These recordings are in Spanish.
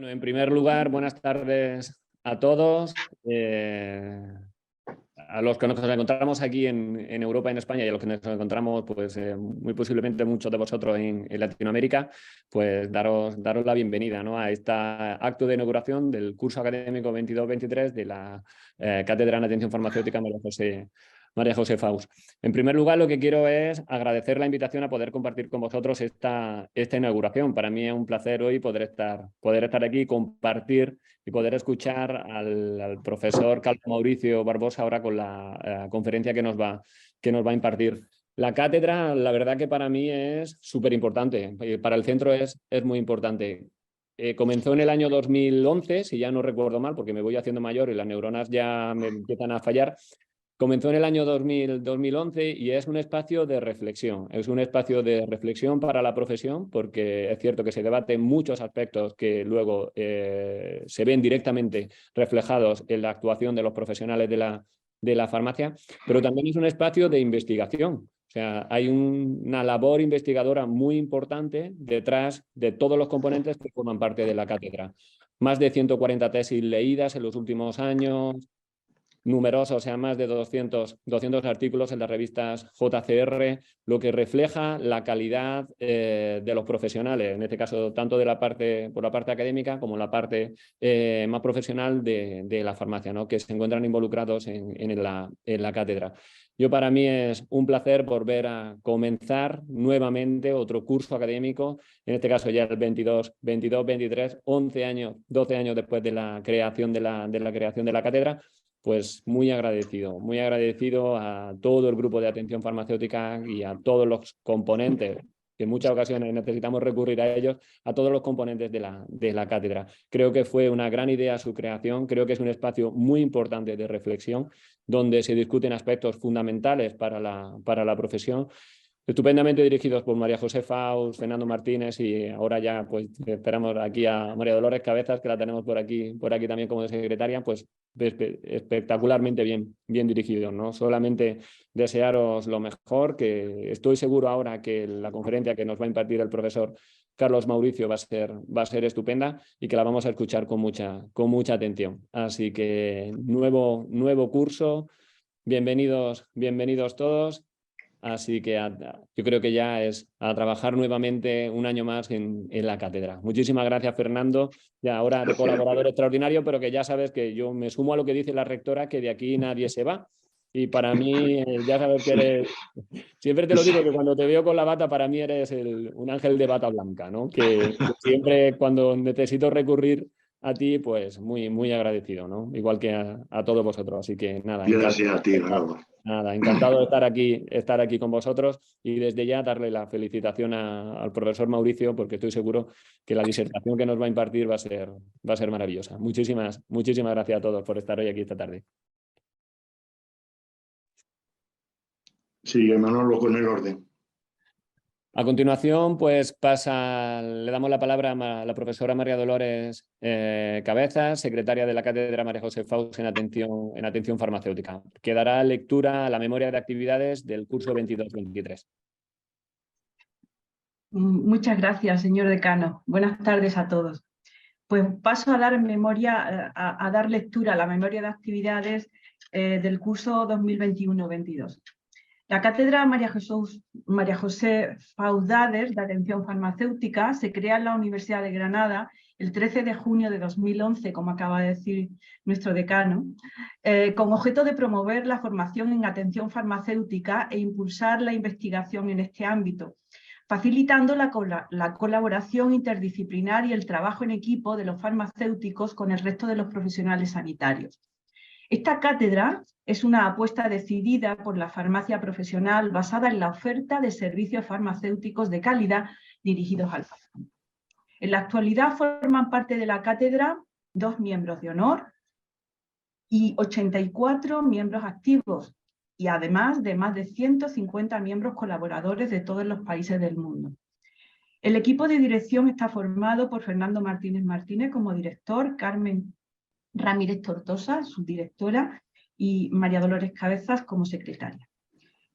Bueno, en primer lugar, buenas tardes a todos. A los que nos encontramos aquí en Europa, en España, y a los que nos encontramos, pues muy posiblemente muchos de vosotros en Latinoamérica, pues daros la bienvenida, ¿no?, a este acto de inauguración del curso académico 22-23 de la Cátedra en Atención Farmacéutica María José Faus. En primer lugar, lo que quiero es agradecer la invitación a poder compartir con vosotros esta inauguración. Para mí es un placer hoy poder estar aquí, compartir y poder escuchar al profesor Carlos Mauricio Barbosa ahora con la conferencia que nos va a impartir. La cátedra, la verdad que para mí es súper importante, para el centro es muy importante. Comenzó en el año 2011, si ya no recuerdo mal, porque me voy haciendo mayor y las neuronas ya me empiezan a fallar. Comenzó en el año 2011 y es un espacio de reflexión. Es un espacio de reflexión para la profesión, porque es cierto que se debaten muchos aspectos que luego se ven directamente reflejados en la actuación de los profesionales de la farmacia, pero también es un espacio de investigación. O sea, hay una labor investigadora muy importante detrás de todos los componentes que forman parte de la cátedra. Más de 140 tesis leídas en los últimos años, numerosos, o sea, más de 200 artículos en las revistas JCR, lo que refleja la calidad de los profesionales, en este caso tanto por la parte académica como la parte más profesional de la farmacia, ¿no?, que se encuentran involucrados en la cátedra. Para mí es un placer volver a comenzar nuevamente otro curso académico, en este caso ya el 22-23, 12 años después de la creación de la cátedra. Pues muy agradecido a todo el grupo de atención farmacéutica y a todos los componentes, que en muchas ocasiones necesitamos recurrir a ellos, a todos los componentes de la cátedra. Creo que fue una gran idea su creación, creo que es un espacio muy importante de reflexión, donde se discuten aspectos fundamentales para la profesión, estupendamente dirigidos por María José Faus, Fernando Martínez, y ahora ya pues esperamos aquí a María Dolores Cabezas, que la tenemos por aquí también como secretaria, pues espectacularmente bien dirigidos, ¿no? Solamente desearos lo mejor, que estoy seguro ahora que la conferencia que nos va a impartir el profesor Carlos Mauricio va a ser estupenda y que la vamos a escuchar con mucha atención. Así que nuevo curso, bienvenidos todos. Así que yo creo que ya es a trabajar nuevamente un año más en la cátedra. Muchísimas gracias, Fernando. Ya ahora de colaborador extraordinario, pero que ya sabes que yo me sumo a lo que dice la rectora, que de aquí nadie se va. Y para mí, ya sabes que eres... Siempre te lo digo, que cuando te veo con la bata, para mí eres un ángel de bata blanca, ¿no? Que siempre cuando necesito recurrir a ti, pues muy agradecido, ¿no? Igual que a todos vosotros. Así que nada, Gracias a ti, Bravo. Nada, encantado de estar aquí con vosotros, y desde ya darle la felicitación al profesor Mauricio, porque estoy seguro que la disertación que nos va a impartir va a ser maravillosa. Muchísimas gracias a todos por estar hoy aquí esta tarde. Sí, Manolo, con el orden. A continuación, pues le damos la palabra a la profesora María Dolores Cabezas, secretaria de la Cátedra María José Faus en atención farmacéutica, que dará lectura a la memoria de actividades del curso 22-23. Muchas gracias, señor decano. Buenas tardes a todos. Pues paso a dar lectura a la memoria de actividades del curso 2021-22. La Cátedra María José Faus Dades de Atención Farmacéutica se crea en la Universidad de Granada el 13 de junio de 2011, como acaba de decir nuestro decano, con objeto de promover la formación en atención farmacéutica e impulsar la investigación en este ámbito, facilitando la colaboración interdisciplinar y el trabajo en equipo de los farmacéuticos con el resto de los profesionales sanitarios. Esta cátedra es una apuesta decidida por la farmacia profesional basada en la oferta de servicios farmacéuticos de calidad dirigidos al paciente. En la actualidad forman parte de la cátedra 2 miembros de honor y 84 miembros activos, y además de más de 150 miembros colaboradores de todos los países del mundo. El equipo de dirección está formado por Fernando Martínez como director, Carmen Ramírez Tortosa, subdirectora, y María Dolores Cabezas como secretaria.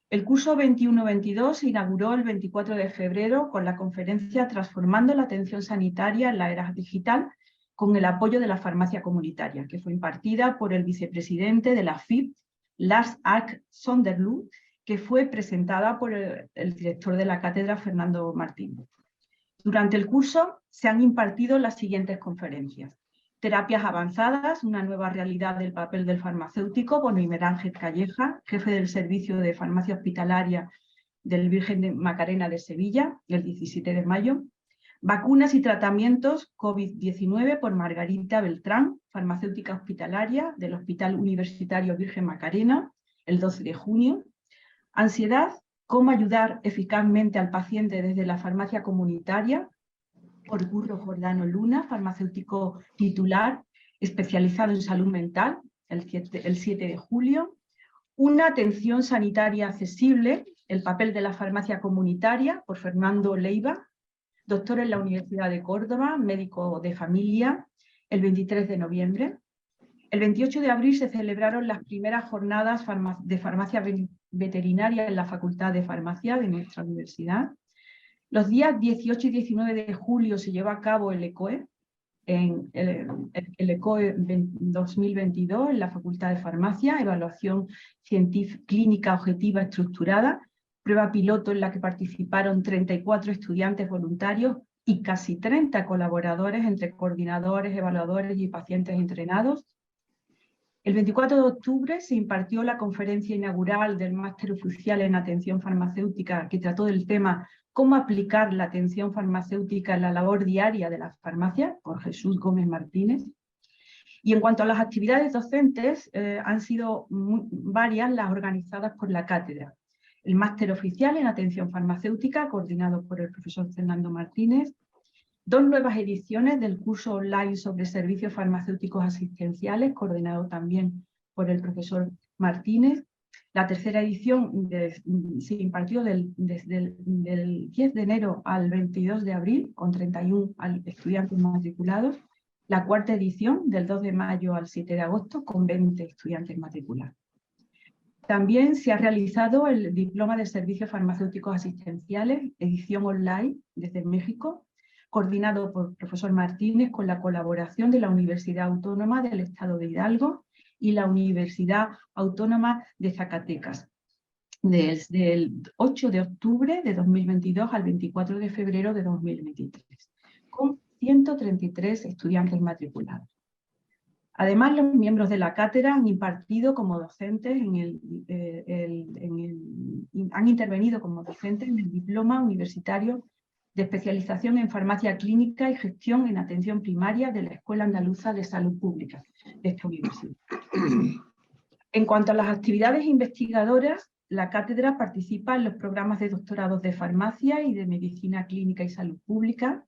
El curso 21-22 se inauguró el 24 de febrero con la conferencia Transformando la atención sanitaria en la era digital, con el apoyo de la farmacia comunitaria, que fue impartida por el vicepresidente de la FIP, Lars Ark Sonderlund, que fue presentada por el director de la cátedra, Fernando Martín. Durante el curso se han impartido las siguientes conferencias: Terapias avanzadas, una nueva realidad del papel del farmacéutico, por Miguel Ángel Calleja, jefe del Servicio de Farmacia Hospitalaria del Virgen de Macarena de Sevilla, el 17 de mayo. Vacunas y tratamientos COVID-19 por Margarita Beltrán, farmacéutica hospitalaria del Hospital Universitario Virgen Macarena, el 12 de junio. Ansiedad, cómo ayudar eficazmente al paciente desde la farmacia comunitaria, por Curro Jordano Luna, farmacéutico titular especializado en salud mental, el 7 de julio. Una atención sanitaria accesible, el papel de la farmacia comunitaria, por Fernando Leiva, doctor en la Universidad de Córdoba, médico de familia, el 23 de noviembre. El 28 de abril se celebraron las primeras jornadas de farmacia veterinaria en la Facultad de Farmacia de nuestra universidad. Los días 18 y 19 de julio se llevó a cabo el ECOE, el ECOE 2022 en la Facultad de Farmacia, evaluación científica, clínica objetiva estructurada, prueba piloto en la que participaron 34 estudiantes voluntarios y casi 30 colaboradores entre coordinadores, evaluadores y pacientes entrenados. El 24 de octubre se impartió la conferencia inaugural del Máster Oficial en Atención Farmacéutica, que trató del tema «Cómo aplicar la atención farmacéutica en la labor diaria de las farmacias», por Jesús Gómez Martínez. Y en cuanto a las actividades docentes, han sido varias las organizadas por la cátedra. El Máster Oficial en Atención Farmacéutica, coordinado por el profesor Fernando Martínez. 2 nuevas ediciones del curso online sobre servicios farmacéuticos asistenciales, coordinado también por el profesor Martínez. La tercera edición se impartió desde el 10 de enero al 22 de abril, con 31 estudiantes matriculados. La cuarta edición, del 2 de mayo al 7 de agosto, con 20 estudiantes matriculados. También se ha realizado el Diploma de Servicios Farmacéuticos Asistenciales, edición online desde México, coordinado por el profesor Martínez con la colaboración de la Universidad Autónoma del Estado de Hidalgo y la Universidad Autónoma de Zacatecas, desde el 8 de octubre de 2022 al 24 de febrero de 2023, con 133 estudiantes matriculados. Además, los miembros de la cátedra han impartido como docentes han intervenido como docentes en el diploma universitario de especialización en farmacia clínica y gestión en atención primaria de la Escuela Andaluza de Salud Pública de esta universidad. En cuanto a las actividades investigadoras, la cátedra participa en los programas de doctorados de farmacia y de medicina clínica y salud pública.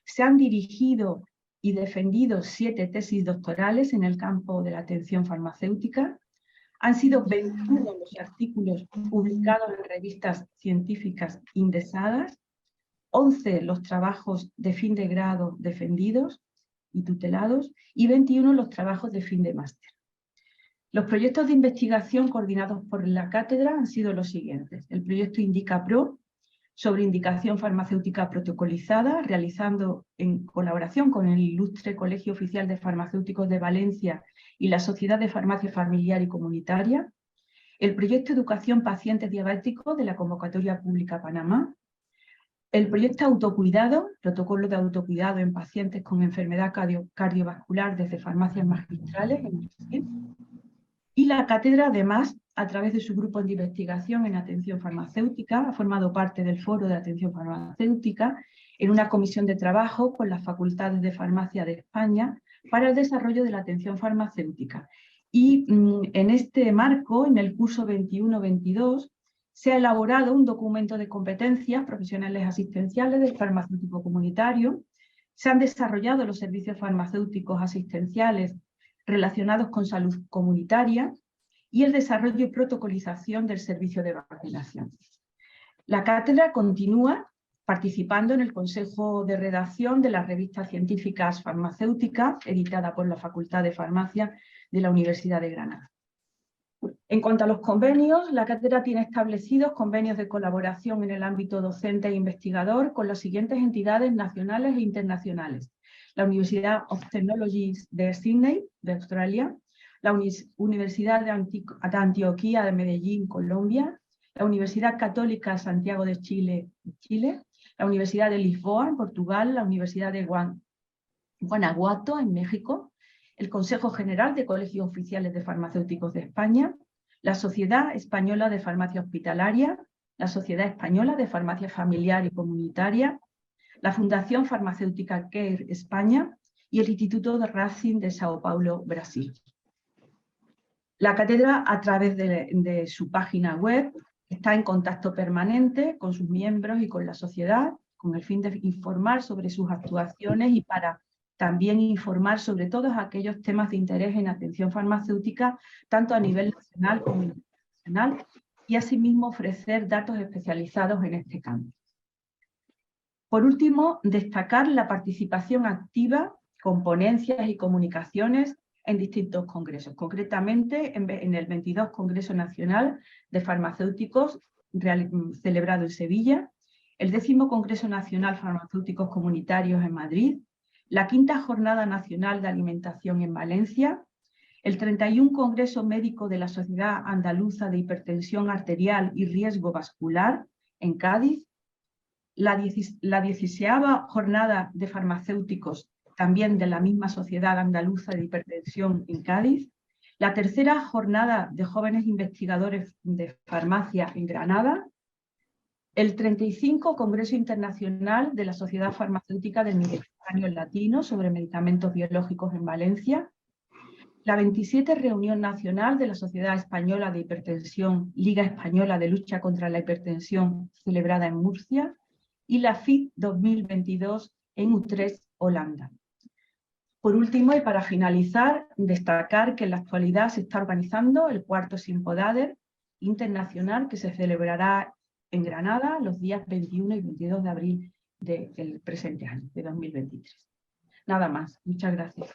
Se han dirigido y defendido 7 tesis doctorales en el campo de la atención farmacéutica. Han sido 21 los artículos publicados en revistas científicas indexadas, 11 los trabajos de fin de grado defendidos y tutelados y 21 los trabajos de fin de máster. Los proyectos de investigación coordinados por la cátedra han sido los siguientes: el proyecto INDICA-PRO, sobre indicación farmacéutica protocolizada, realizando en colaboración con el Ilustre Colegio Oficial de Farmacéuticos de Valencia y la Sociedad de Farmacia Familiar y Comunitaria. El proyecto Educación Pacientes Diabéticos de la Convocatoria Pública Panamá. El proyecto Autocuidado, protocolo de autocuidado en pacientes con enfermedad cardiovascular desde farmacias magistrales en Brasil. Y la cátedra, además, a través de su grupo de investigación en atención farmacéutica, ha formado parte del Foro de Atención Farmacéutica en una comisión de trabajo con las facultades de farmacia de España para el desarrollo de la atención farmacéutica. Y en este marco, en el curso 21-22, se ha elaborado un documento de competencias profesionales asistenciales del farmacéutico comunitario. Se han desarrollado los servicios farmacéuticos asistenciales relacionados con salud comunitaria y el desarrollo y protocolización del servicio de vacunación. La cátedra continúa participando en el consejo de redacción de las revistas científicas farmacéuticas, editada por la Facultad de Farmacia de la Universidad de Granada. En cuanto a los convenios, la cátedra tiene establecidos convenios de colaboración en el ámbito docente e investigador con las siguientes entidades nacionales e internacionales: la Universidad of Technology de Sydney, de Australia, la Universidad de Antioquia de Medellín, Colombia, la Universidad Católica Santiago de Chile, la Universidad de Lisboa, en Portugal, la Universidad de Guanajuato, en México, el Consejo General de Colegios Oficiales de Farmacéuticos de España, la Sociedad Española de Farmacia Hospitalaria, la Sociedad Española de Farmacia Familiar y Comunitaria, la Fundación Farmacéutica CARE España y el Instituto de Racing de Sao Paulo, Brasil. La cátedra, a través de su página web, está en contacto permanente con sus miembros y con la sociedad, con el fin de informar sobre sus actuaciones y para también informar sobre todos aquellos temas de interés en atención farmacéutica, tanto a nivel nacional como internacional, y asimismo ofrecer datos especializados en este campo. Por último, destacar la participación activa con ponencias y comunicaciones en distintos congresos, concretamente en el 22 Congreso Nacional de Farmacéuticos celebrado en Sevilla, el 10º Congreso Nacional Farmacéuticos Comunitarios en Madrid, la 5ª Jornada Nacional de Alimentación en Valencia, el 31 Congreso Médico de la Sociedad Andaluza de Hipertensión Arterial y Riesgo Vascular en Cádiz, la 16ª Jornada de Farmacéuticos también de la misma Sociedad Andaluza de Hipertensión en Cádiz, la 3ª Jornada de Jóvenes Investigadores de Farmacia en Granada, el 35 Congreso Internacional de la Sociedad Farmacéutica del Mediterráneo Latino sobre medicamentos biológicos en Valencia, la 27 Reunión Nacional de la Sociedad Española de Hipertensión, Liga Española de Lucha contra la Hipertensión, celebrada en Murcia, y la FIT 2022 en Utrecht, Holanda. Por último, y para finalizar, destacar que en la actualidad se está organizando el 4º Sympodader internacional que se celebrará en Granada los días 21 y 22 de abril del presente año, de 2023. Nada más. Muchas gracias.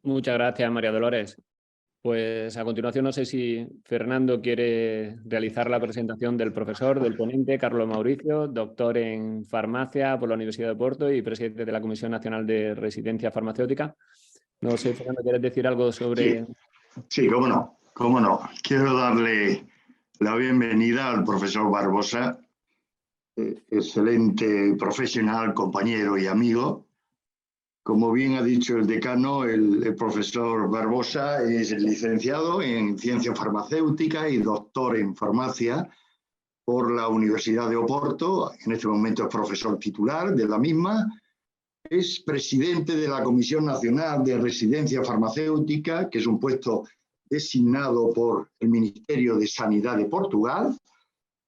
Muchas gracias, María Dolores. Pues a continuación no sé si Fernando quiere realizar la presentación del profesor, del ponente, Carlos Mauricio, doctor en farmacia por la Universidad de Oporto y presidente de la Comisión Nacional de Residencia Farmacéutica. No sé, Fernando, ¿quieres decir algo sobre...? Sí, cómo no, cómo no. Quiero darle la bienvenida al profesor Barbosa, excelente profesional, compañero y amigo. Como bien ha dicho el decano, el profesor Barbosa es licenciado en Ciencia Farmacéutica y doctor en Farmacia por la Universidad de Oporto. En este momento es profesor titular de la misma. Es presidente de la Comisión Nacional de Residencia Farmacéutica, que es un puesto designado por el Ministerio de Sanidad de Portugal.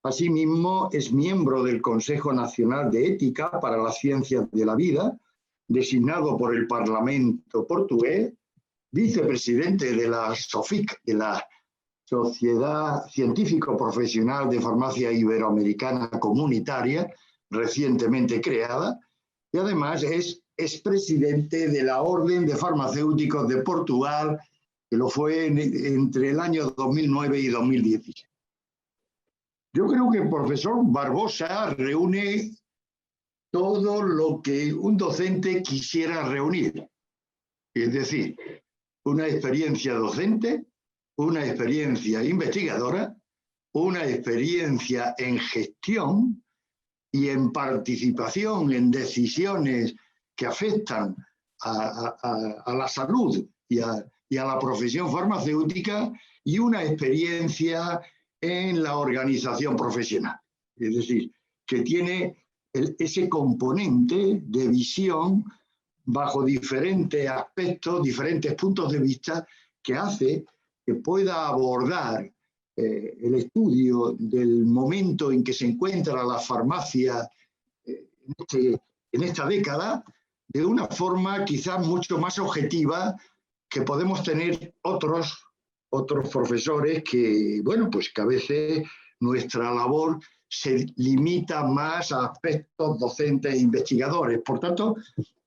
Asimismo, es miembro del Consejo Nacional de Ética para las Ciencias de la Vida, designado por el Parlamento portugués, vicepresidente de la SOFIC, de la Sociedad Científico Profesional de Farmacia Iberoamericana Comunitaria, recientemente creada, y además es expresidente de la Orden de Farmacéuticos de Portugal, que lo fue entre el año 2009 y 2016. Yo creo que el profesor Barbosa reúne todo lo que un docente quisiera reunir. Es decir, una experiencia docente, una experiencia investigadora, una experiencia en gestión y en participación en decisiones que afectan a la salud y a la profesión farmacéutica, y una experiencia en la organización profesional. Es decir, que tiene ese componente de visión bajo diferentes aspectos, diferentes puntos de vista, que hace que pueda abordar el estudio del momento en que se encuentra la farmacia en esta década de una forma quizás mucho más objetiva que podemos tener otros profesores que, bueno, pues que a veces nuestra labor se limita más a aspectos docentes e investigadores. Por tanto,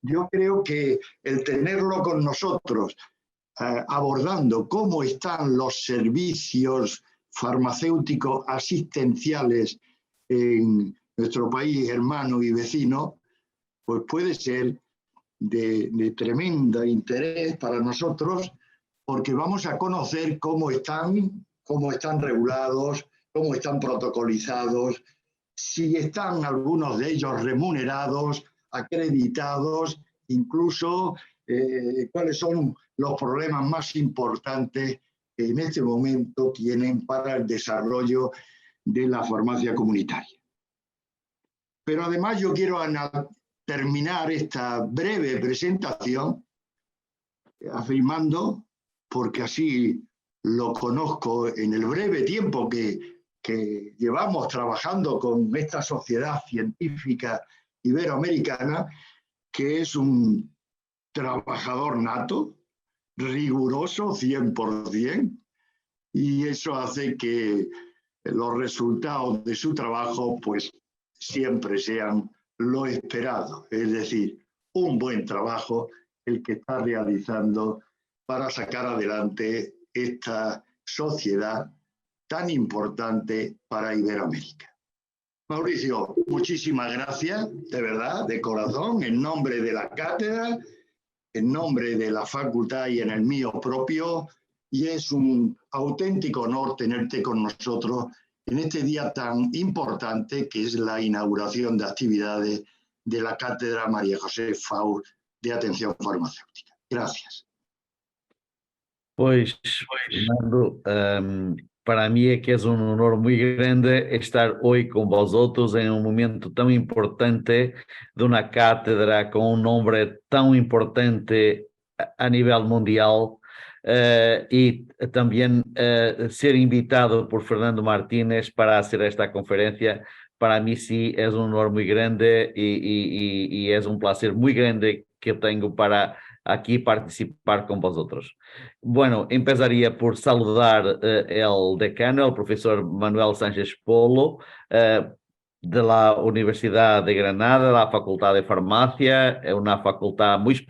yo creo que el tenerlo con nosotros, abordando cómo están los servicios farmacéuticos asistenciales en nuestro país hermano y vecino, pues puede ser de tremendo interés para nosotros, porque vamos a conocer cómo están regulados, cómo están protocolizados, si están algunos de ellos remunerados, acreditados, incluso cuáles son los problemas más importantes que en este momento tienen para el desarrollo de la farmacia comunitaria. Pero además yo quiero terminar esta breve presentación afirmando, porque así lo conozco en el breve tiempo que llevamos trabajando con esta sociedad científica iberoamericana, que es un trabajador nato, riguroso 100%, y eso hace que los resultados de su trabajo pues siempre sean lo esperado, es decir, un buen trabajo el que está realizando para sacar adelante esta sociedad tan importante para Iberoamérica. Mauricio, muchísimas gracias, de verdad, de corazón, en nombre de la cátedra, en nombre de la facultad y en el mío propio, y es un auténtico honor tenerte con nosotros en este día tan importante que es la inauguración de actividades de la Cátedra María José Faur de Atención Farmacéutica. Gracias. Pois, Fernando, para mim é que é um honor muito grande estar hoje com vosotros em um momento tão importante de uma cátedra com um nome tão importante a nível mundial e também ser invitado por Fernando Martínez para hacer esta conferência. Para mí sí es un honor muy grande y es un placer muy grande que tengo para aquí participar con vosotros. Bueno, empezaría por saludar el decano, el profesor Manuel Sánchez Polo, de la Universidad de Granada, la Facultad de Farmacia, es una facultad muy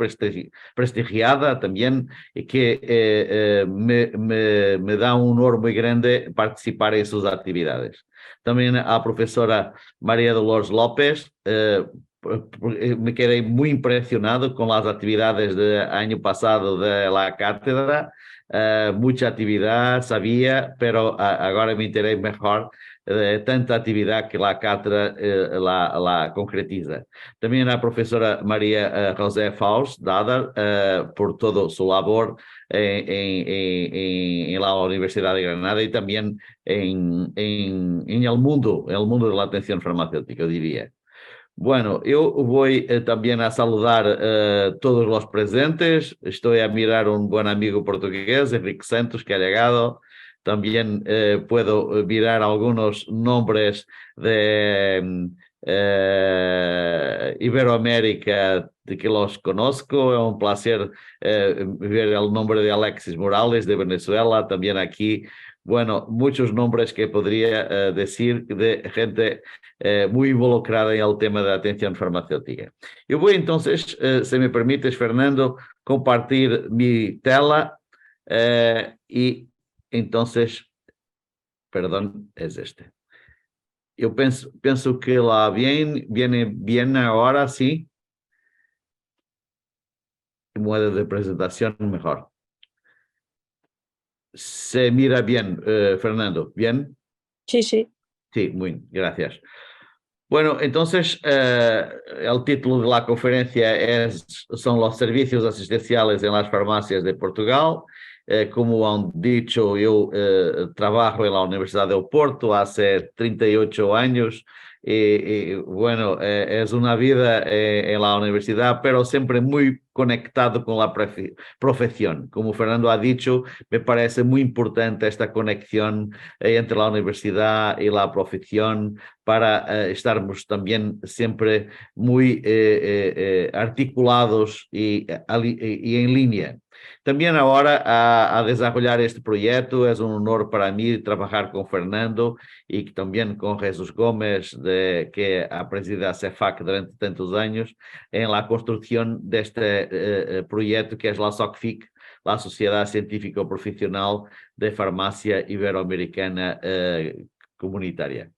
prestigiada también y que me da un honor muy grande participar en sus actividades. También a la profesora María Dolores López, me quedé muy impresionado con las actividades del año pasado de la cátedra, mucha actividad sabía, pero ahora me enteré mejor de tanta actividad que la cátedra la concretiza. También a la profesora María José Faust Dada por todo su labor en la Universidad de Granada y también en el mundo de la atención farmacéutica, yo diría. Bueno, yo voy también a saludar a todos los presentes. Estoy a mirar a un buen amigo portugués, Enrique Santos, que ha llegado. También puedo mirar algunos nombres de Iberoamérica de que los conozco. Es un placer ver el nombre de Alexis Morales de Venezuela, también aquí. Bueno, muchos nombres que podría decir de gente muy involucrada en el tema de atención farmacéutica. Yo voy entonces, si me permites, Fernando, compartir mi tela y entonces, perdón, es este. Yo pienso que la viene bien ahora, sí. Modo de presentación mejor. Se mira bien, Fernando, ¿bien? Sí, sí. Sí, muy bien, gracias. Bueno, entonces el título de la conferencia son los servicios asistenciales en las farmacias de Portugal. Como han dicho, yo trabajo en la Universidad de Oporto hace 38 años y bueno, es una vida en la universidad, pero siempre muy conectado con la profesión. Como Fernando ha dicho, me parece muy importante esta conexión entre la universidad y la profesión para estarmos también siempre muy articulados y en línea. También ahora a desarrollar este proyecto es un honor para mí trabajar con Fernando y también con Jesús Gómez, que ha presidido a CEFAC durante tantos años, en la construcción de este proyecto que es la SOCFIC, la Sociedad Científica Profesional de Farmacia Iberoamericana Comunitaria.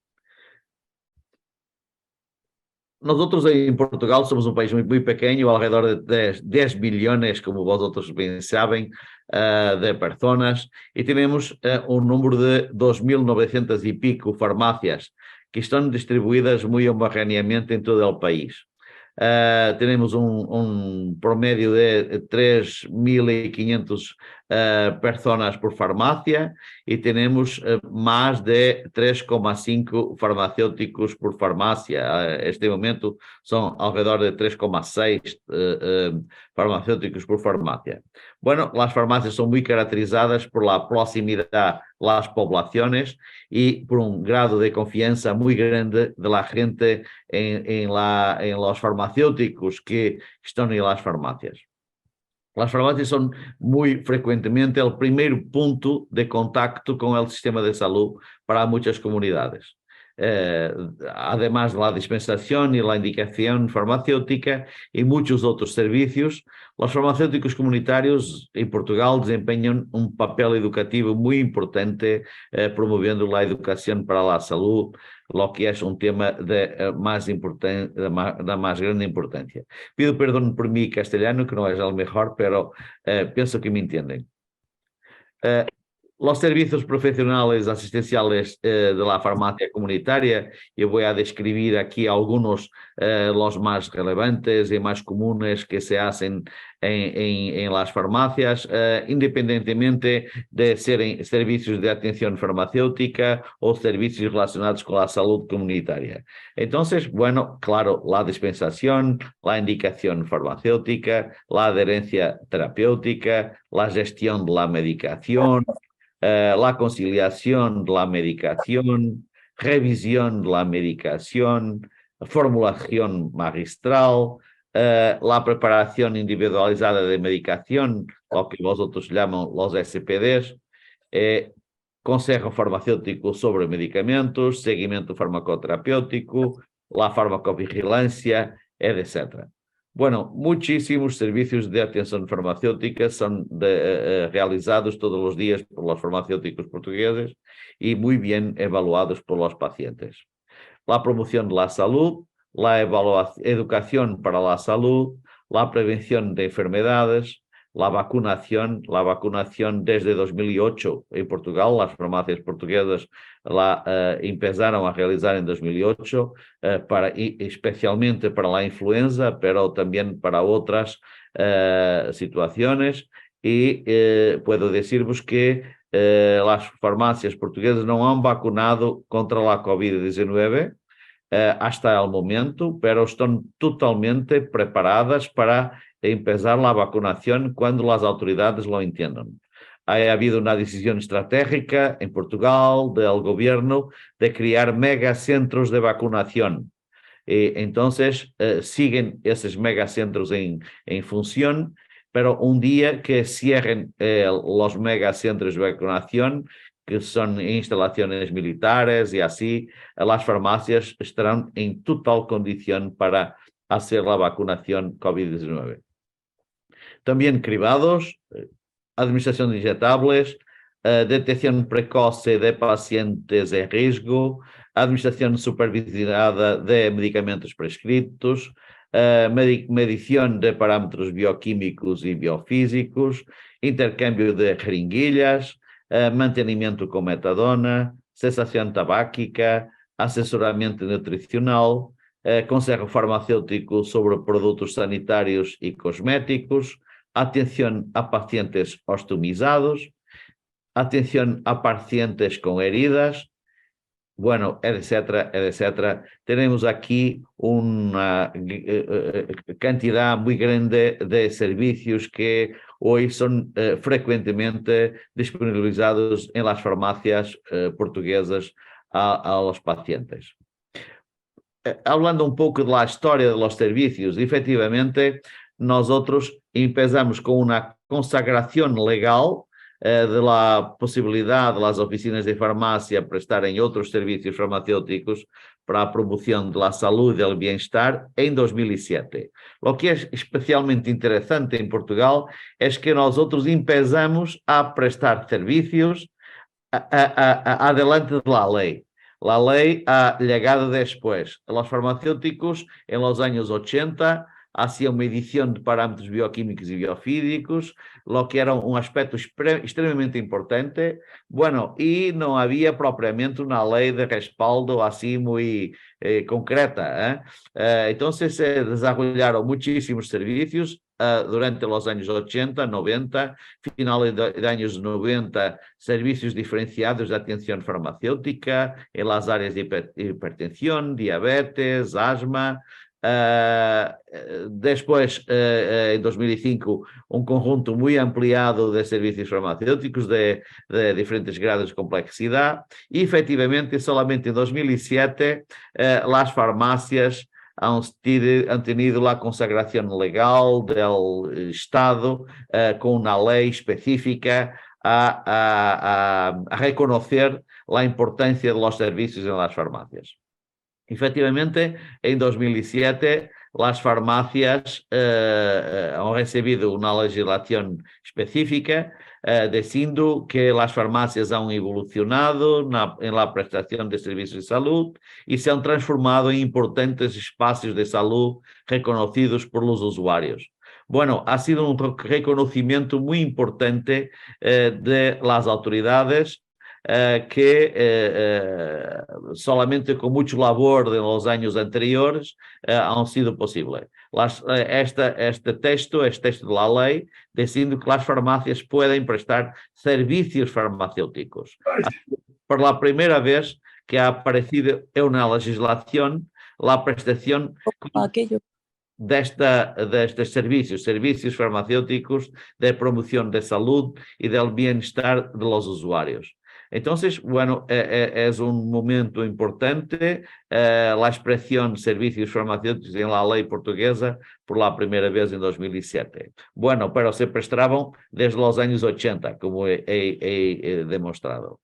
nosotros en Portugal somos un país muy pequeño, alrededor de 10 millones, como vosotros bien saben, de personas, y tenemos un número de 2.900 y pico farmacias que están distribuidas muy homogéneamente en todo el país. Tenemos un promedio de 3.500 personas por farmacia y tenemos más de 3,5 farmacéuticos por farmacia. Este momento son alrededor de 3,6 farmacéuticos por farmacia. Bueno, las farmacias son muy caracterizadas por la proximidad a las poblaciones y por un grado de confianza muy grande de la gente en los farmacéuticos que están en las farmacias. Las farmacias son muy frecuentemente el primer punto de contacto con el sistema de salud para muchas comunidades. Además de la dispensación y la indicación farmacéutica y muchos otros servicios, los farmacéuticos comunitarios en Portugal desempeñan un papel educativo muy importante, promoviendo la educación para la salud, lo que es un tema de más grande importancia. Pido perdón por mi castellano, que no es el mejor, pero pienso que me entienden. Los servicios profesionales asistenciales de la farmacia comunitaria, yo voy a describir aquí algunos, los más relevantes y más comunes que se hacen en las farmacias, independientemente de ser servicios de atención farmacéutica o servicios relacionados con la salud comunitaria. Entonces, bueno, claro, la dispensación, la indicación farmacéutica, la adherencia terapéutica, la gestión de la medicación, la conciliación de la medicación, revisión de la medicación, formulación magistral, la preparación individualizada de medicación, lo que vosotros llaman los SPDs, consejo farmacéutico sobre medicamentos, seguimiento farmacoterapéutico, la farmacovigilancia, etc. Bueno, muchísimos servicios de atención farmacéutica son realizados todos los días por los farmacéuticos portugueses y muy bien evaluados por los pacientes. La promoción de la salud, la educación para la salud, la prevención de enfermedades, la vacunación desde 2008 en Portugal, las farmacias portuguesas la empezaron a realizar en 2008, especialmente para la influenza, pero también para otras situaciones, y puedo deciros que las farmacias portuguesas no han vacunado contra la COVID-19 hasta el momento, pero están totalmente preparadas para empezar la vacunación cuando las autoridades lo entiendan. Ha habido una decisión estratégica en Portugal del gobierno de crear megacentros de vacunación. Entonces, siguen esos megacentros en función, pero un día que cierren los megacentros de vacunación, que son instalaciones militares y así, las farmacias estarán en total condición para hacer la vacunación COVID-19. También cribados, administración de injetables, detección precoce de pacientes en riesgo, administración supervisionada de medicamentos prescritos, medición de parámetros bioquímicos y biofísicos, intercambio de jeringuillas, mantenimiento con metadona, cesación tabáquica, asesoramiento nutricional, consejo farmacéutico sobre produtos sanitarios y cosméticos, atención a pacientes ostomizados, atención a pacientes con heridas, bueno, etcétera, etcétera. Tenemos aquí una cantidad muy grande de servicios que hoy son frecuentemente disponibilizados en las farmacias portuguesas a los pacientes. Hablando un poco de la historia de los servicios, efectivamente, nosotros empezamos con una consagración legal de la posibilidad de las oficinas de farmacia prestarem otros servicios farmacéuticos para a promoción de la salud y del bienestar en 2007. Lo que es especialmente interesante en Portugal es que nosotros empezamos a prestar servicios adelante de la ley. La ley ha llegado después. Los farmacéuticos en los años 80 hacían medición de parámetros bioquímicos y biofísicos, lo que era un aspecto extremadamente importante. Bueno, y no había propiamente una ley de respaldo así muy concreta. Entonces se desarrollaron muchísimos servicios durante los años 80, 90, finales de años 90, servicios diferenciados de atención farmacéutica en las áreas de hipertensión, diabetes, asma. Después, en 2005, un conjunto muy ampliado de servicios farmacéuticos de diferentes grados de complejidad y efectivamente solamente en 2007 las farmacias han tenido la consagración legal del Estado con una ley específica a reconocer la importancia de los servicios en las farmacias. Efectivamente, en 2007 las farmacias han recibido una legislación específica diciendo que las farmacias han evolucionado en la prestación de servicios de salud y se han transformado en importantes espacios de salud reconocidos por los usuarios. Bueno, ha sido un reconocimiento muy importante de las autoridades que solamente con mucho labor de los años anteriores han sido posible. Este texto de la ley diciendo que las farmacias pueden prestar servicios farmacéuticos. Por la primera vez que ha aparecido en una legislación la prestación de estos servicios farmacéuticos de promoción de salud y del bienestar de los usuarios. Entonces, bueno, es un momento importante la expresión servicios farmacéuticos en la ley portuguesa por la primera vez en 2007. Bueno, pero se prestaban desde los años 80, como he demostrado.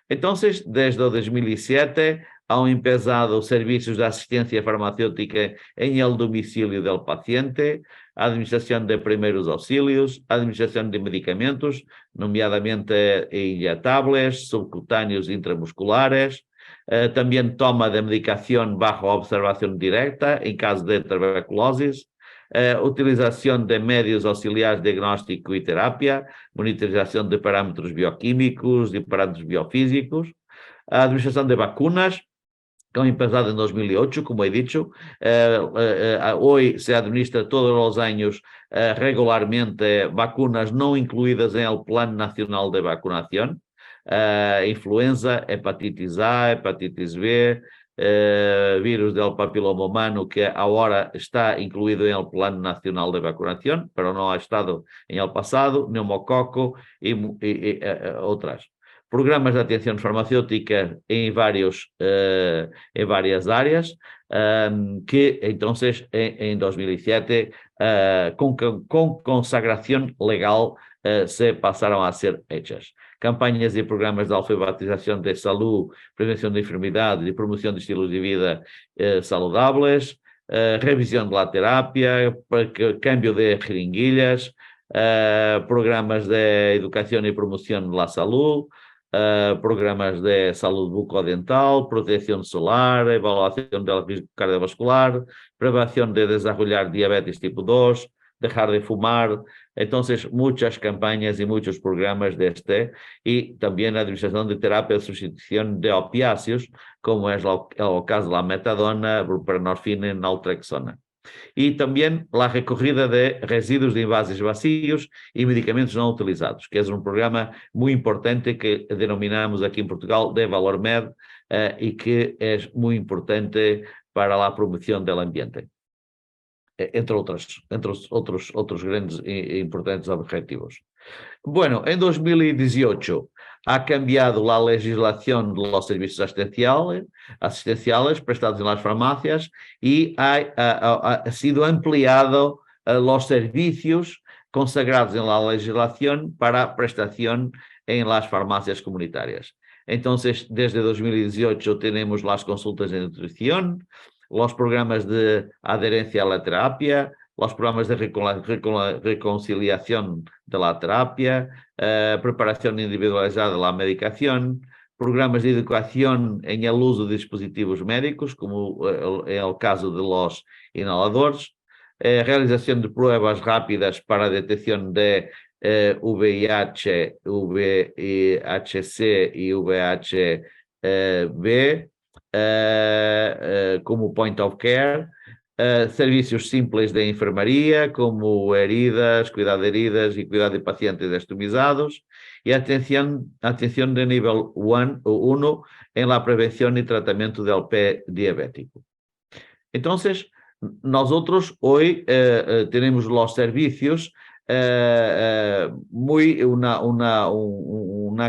Entonces, desde 2007 han empezado servicios de asistencia farmacéutica en el domicilio del paciente, administración de primeros auxilios, administración de medicamentos, nomeadamente inyectables, subcutáneos intramusculares, también toma de medicación bajo observación directa en caso de tuberculosis, utilización de medios auxiliares de diagnóstico y terapia, monitorización de parámetros bioquímicos y parámetros biofísicos, administración de vacunas, que han empezado en 2008, como he dicho. Hoy se administra todos los años regularmente vacunas no incluidas en el Plan Nacional de Vacunación, influenza, hepatitis A, hepatitis B, virus del papiloma humano, que ahora está incluido en el Plan Nacional de Vacunación, pero no ha estado en el pasado, neumococo y otras. Programas de atención farmacéutica en varias áreas, que entonces en 2007, con consagración legal, se pasaron a ser hechas. Campañas y programas de alfabetización de salud, prevención de enfermedades y promoción de estilos de vida saludables, revisión de la terapia, cambio de jeringuillas, programas de educación y promoción de la salud, programas de salud bucodental, protección solar, evaluación del risco cardiovascular, prevención de desarrollar diabetes tipo 2, dejar de fumar. Entonces, muchas campañas y muchos programas y también la administración de terapia de sustitución de opiáceos, como es el caso de la metadona, buprenorfina y naltrexona. Y también la recogida de residuos de envases vacíos y medicamentos no utilizados, que es un programa muy importante que denominamos aquí en Portugal de Valor Med y que es muy importante para la promoción del ambiente, entre otros grandes e importantes objetivos. Bueno, en 2018 ha cambiado la legislación de los servicios asistenciales prestados en las farmacias y ha sido ampliado los servicios consagrados en la legislación para prestación en las farmacias comunitarias. Entonces, desde 2018 tenemos las consultas de nutrición, los programas de adherencia a la terapia, los programas de reconciliación de la terapia, preparación individualizada de la medicación, programas de educación en el uso de dispositivos médicos, como es el caso de los inhaladores, realización de pruebas rápidas para la detección de VIH, VIHC y VHB como point of care, servicios simples de enfermaría como heridas, cuidado de heridas y cuidado de pacientes estomizados, y atención de nivel 1 en la prevención y tratamiento del pie diabético. Entonces, nosotros hoy tenemos los servicios, una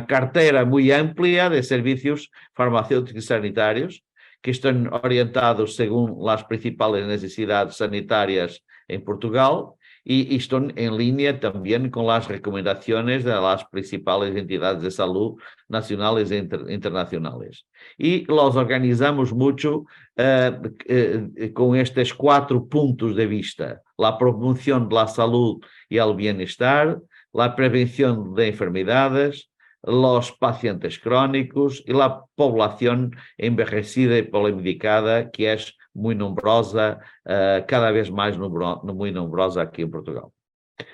cartera muy amplia de servicios farmacéuticos y sanitarios que están orientados según las principales necesidades sanitarias en Portugal y están en línea también con las recomendaciones de las principales entidades de salud nacionales e internacionales. Y los organizamos mucho con estos 4 puntos de vista: la promoción de la salud y el bienestar, la prevención de enfermedades, los pacientes crónicos y la población envejecida y polimedicada, que es muy numerosa, cada vez más muy numerosa aquí en Portugal.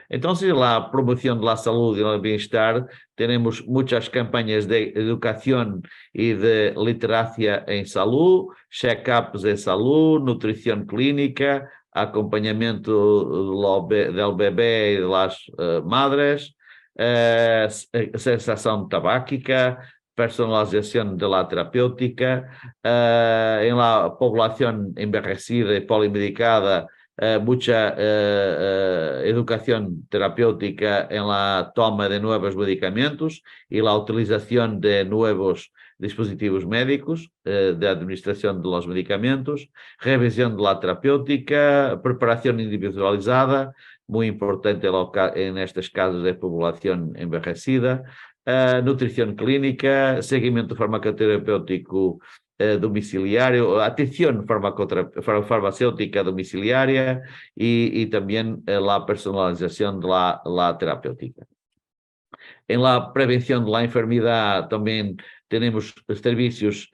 Entonces, la promoción de la salud y el bienestar, tenemos muchas campañas de educación y de literacia en salud, check-ups en salud, nutrición clínica, acompañamiento del bebé y de las madres, sensación tabáquica, personalización de la terapéutica, en la población envejecida y polimedicada, mucha educación terapéutica en la toma de nuevos medicamentos y la utilización de nuevos dispositivos médicos de administración de los medicamentos, revisión de la terapéutica, preparación individualizada, muy importante en estos casos de población envejecida, nutrición clínica, seguimiento farmacoterapéutico domiciliario, atención farmacéutica domiciliaria y también la personalización de la terapéutica. En la prevención de la enfermedad también tenemos servicios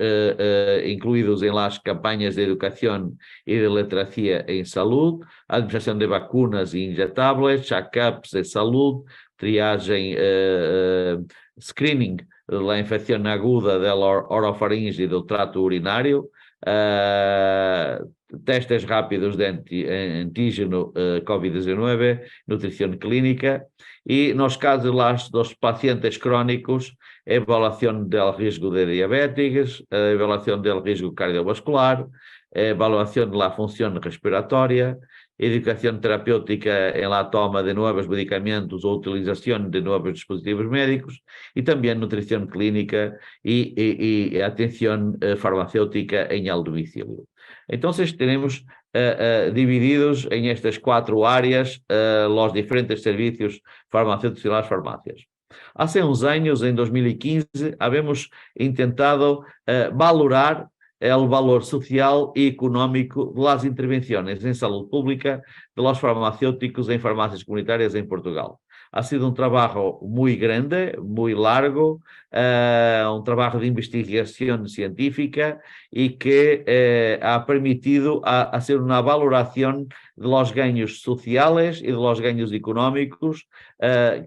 incluidos en las campañas de educación y de literacia en salud, administración de vacunas e inyectables, check-ups de salud, triagem, screening de la infección aguda de la orofaringe y del trato urinario, testes rápidos de antígeno COVID-19, nutrición clínica y, nos casos de los pacientes crónicos, evaluación del riesgo de diabetes, evaluación del riesgo cardiovascular, evaluación de la función respiratoria, educación terapéutica en la toma de nuevos medicamentos o utilización de nuevos dispositivos médicos y también nutrición clínica y atención farmacéutica en el domicilio. Entonces tenemos divididos en estas 4 áreas los diferentes servicios farmacéuticos en las farmacias. Hace uns años, en 2015, habíamos intentado valorar el valor social y económico de las intervenciones en salud pública de los farmacéuticos en farmacias comunitarias en Portugal. Ha sido un trabajo muy grande, muy largo, un trabajo de investigación científica y que ha permitido hacer una valoración de los ganhos sociales y de los ganhos económicos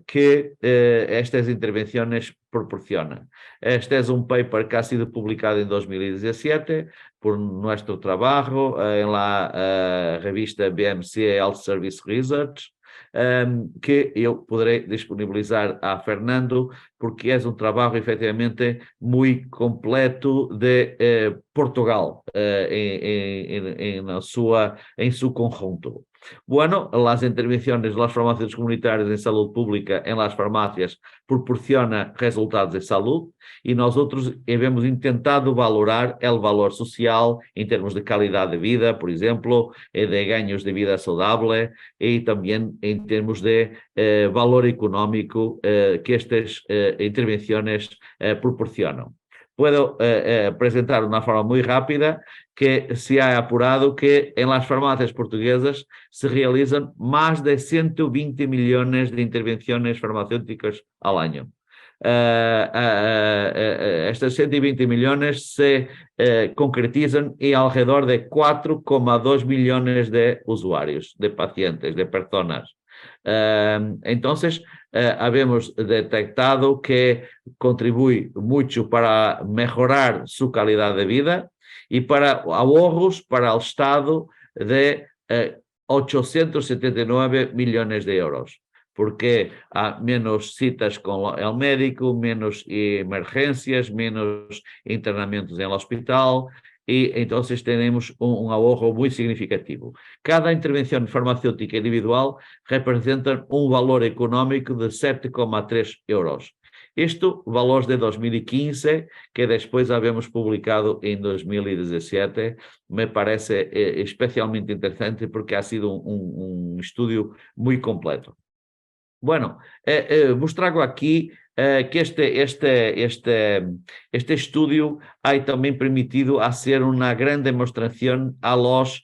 que estas intervenciones proporcionan. Este es un paper que ha sido publicado en 2017 por nuestro trabajo en la revista BMC Health Service Research, que eu poderei disponibilizar a Fernando, porque é um trabalho efetivamente muito completo de Portugal em seu conjunto. Bueno, las intervenciones de las farmacias comunitarias en salud pública en las farmacias proporciona resultados de salud y nosotros hemos intentado valorar el valor social en términos de calidad de vida, por ejemplo, de ganhos de vida saludable y también en términos de valor económico que estas intervenciones proporcionan. Puedo presentar de una forma muy rápida que se ha apurado que en las farmacias portuguesas se realizan más de 120 millones de intervenciones farmacéuticas al año. Estas 120 millones se concretizan en alrededor de 4,2 millones de usuarios, de pacientes, de personas. Entonces, habemos detectado que contribuye mucho para mejorar su calidad de vida y para ahorros para el Estado de 879 millones de euros, porque hay menos citas con el médico, menos emergencias, menos internamientos en el hospital, y entonces tenemos un ahorro muy significativo. Cada intervención farmacéutica individual representa un valor económico de 7,3 euros. Isto, valores de 2015, que después habíamos publicado en 2017, me parece especialmente interesante porque ha sido un estudio muy completo. Bueno, vos trago aquí que este estudio ha también permitido hacer una gran demostración a los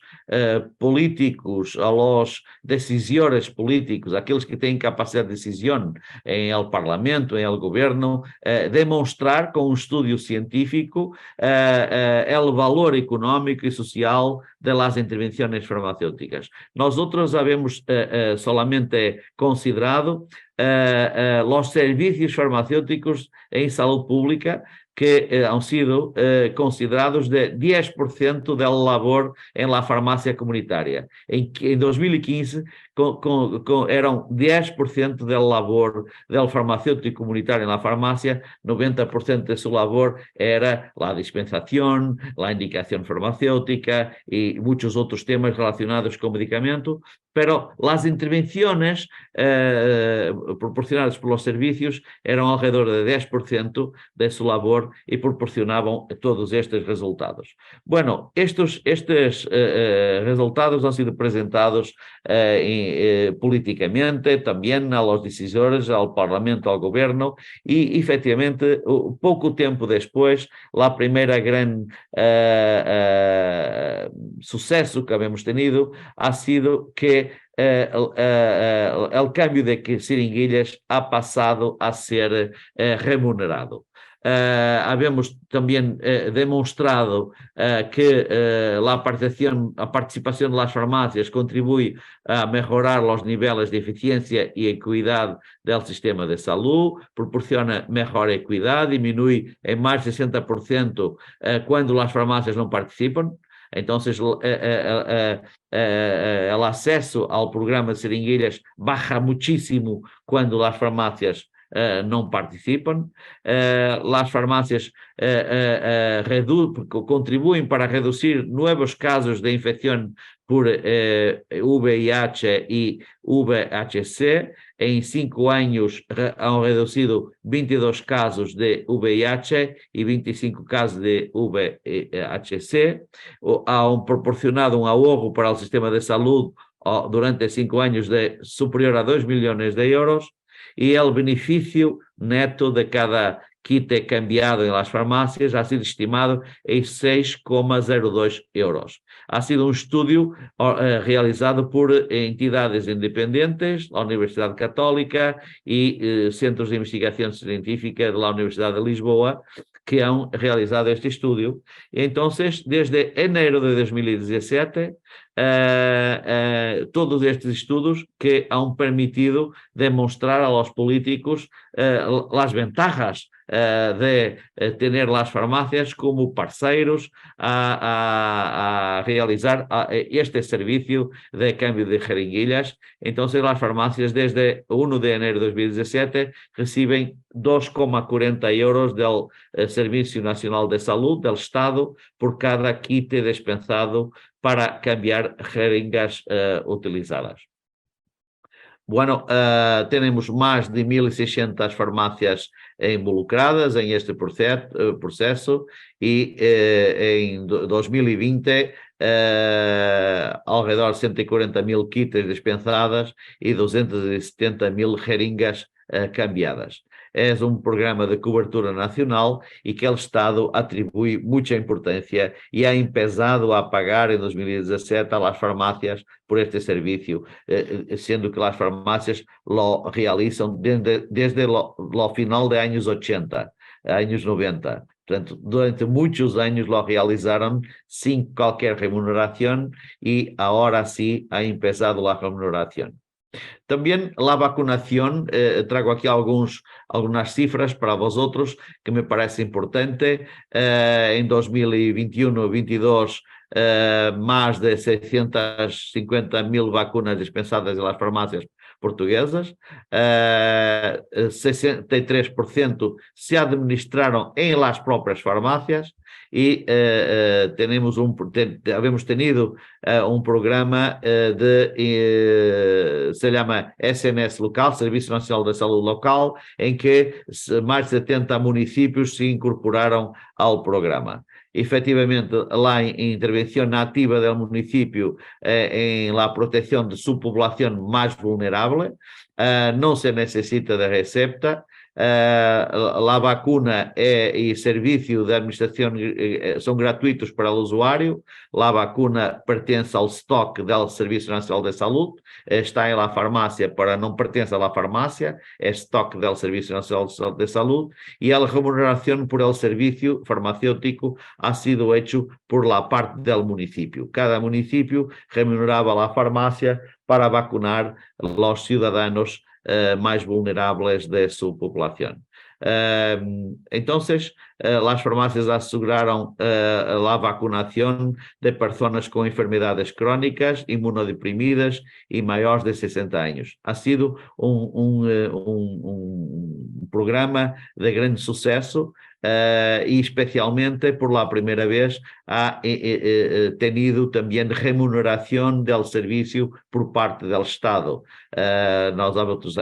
políticos, a los decisores políticos, aquellos que tienen capacidad de decisión en el Parlamento, en el gobierno, demonstrar con un estudio científico el valor económico y social de las intervenciones farmacéuticas. Nosotros habíamos solamente considerado los servicios farmacéuticos en salud pública que han sido considerados de 10% del labor en la farmacia comunitaria. En 2015 eran 10% del labor del farmacéutico comunitario en la farmacia, 90% de su labor era la dispensación, la indicación farmacéutica y muchos otros temas relacionados con medicamento, pero las intervenciones proporcionadas por los servicios eran alrededor de 10% de su labor y proporcionaban todos estos resultados. Bueno, estos resultados han sido presentados políticamente también a los decisores, al Parlamento, al Gobierno, y efectivamente, poco tiempo después, la primera gran suceso que habíamos tenido ha sido que el cambio de seringuillas ha pasado a ser remunerado. Habíamos también demostrado que la participación de las farmacias contribuye a mejorar los niveles de eficiencia y equidad del sistema de salud, proporciona mejor equidad, disminuye en más de 60% cuando las farmacias no participan. Entonces, el acceso al programa de seringuillas baja muchísimo cuando las farmacias no participan. Las farmacias contribuyen para reducir nuevos casos de infección por VIH y VHC. En 5 años han reducido 22 casos de VIH y 25 casos de VHC. Han proporcionado un ahorro para el sistema de salud durante 5 años de superior a 2 millones de euros. Y el beneficio neto de cada kit cambiado en las farmacias ha sido estimado en 6,02 euros. Ha sido un estudio realizado por entidades independientes, la Universidad Católica y centros de investigación científica de la Universidad de Lisboa, que han realizado este estudio. Entonces, desde enero de 2017, todos estes estudos que han permitido demostrar a los políticos las ventajas de tener las farmacias como parceiros a realizar este servicio de cambio de jeringuillas. Entonces, las farmacias desde 1 de enero de 2017 reciben 2,40 euros del Servicio Nacional de Salud del Estado por cada kit dispensado para cambiar jeringas utilizadas. Bueno, tenemos más de 1.600 farmacias involucradas en este proceso y en 2020 alrededor de 140.000 kits dispensadas y 270.000 jeringas cambiadas. es un programa de cobertura nacional y que el Estado atribuye mucha importancia y ha empezado a pagar en 2017 a las farmacias por este servicio, siendo que las farmacias lo realizan desde lo final de años 80, años 90. Portanto, durante muchos años lo realizaron sin cualquier remuneración y ahora sí ha empezado la remuneración. También la vacunación, traigo aquí algunas cifras para vosotros que me parece importante. En 2021-22, más de 650.000 vacunas dispensadas en las farmacias portuguesas, 63% se administraron en las propias farmacias y habemos tenido un programa se llama SNS Local, Serviço Nacional de Saúde Local, en que más de 70 municipios se incorporaron al programa. Efectivamente, la intervención activa del municipio en la protección de su población más vulnerable, no se necesita de recepta. La vacuna y servicio de administración son gratuitos para el usuario. La vacuna pertence al stock del Serviço Nacional de Salud, está en la farmacia, pero no pertence a la farmacia, es stock del Serviço Nacional de Salud, y la remuneración por el servicio farmacéutico ha sido hecho por la parte del municipio. Cada municipio remuneraba a la farmacia para vacunar los ciudadanos más vulnerables de su población. Entonces, las farmacias aseguraron la vacunación de personas con enfermedades crónicas, inmunodeprimidas y mayores de 60 años. Ha sido un programa de gran suceso y especialmente por la primera vez ha tenido también remuneración del servicio por parte del Estado. Nós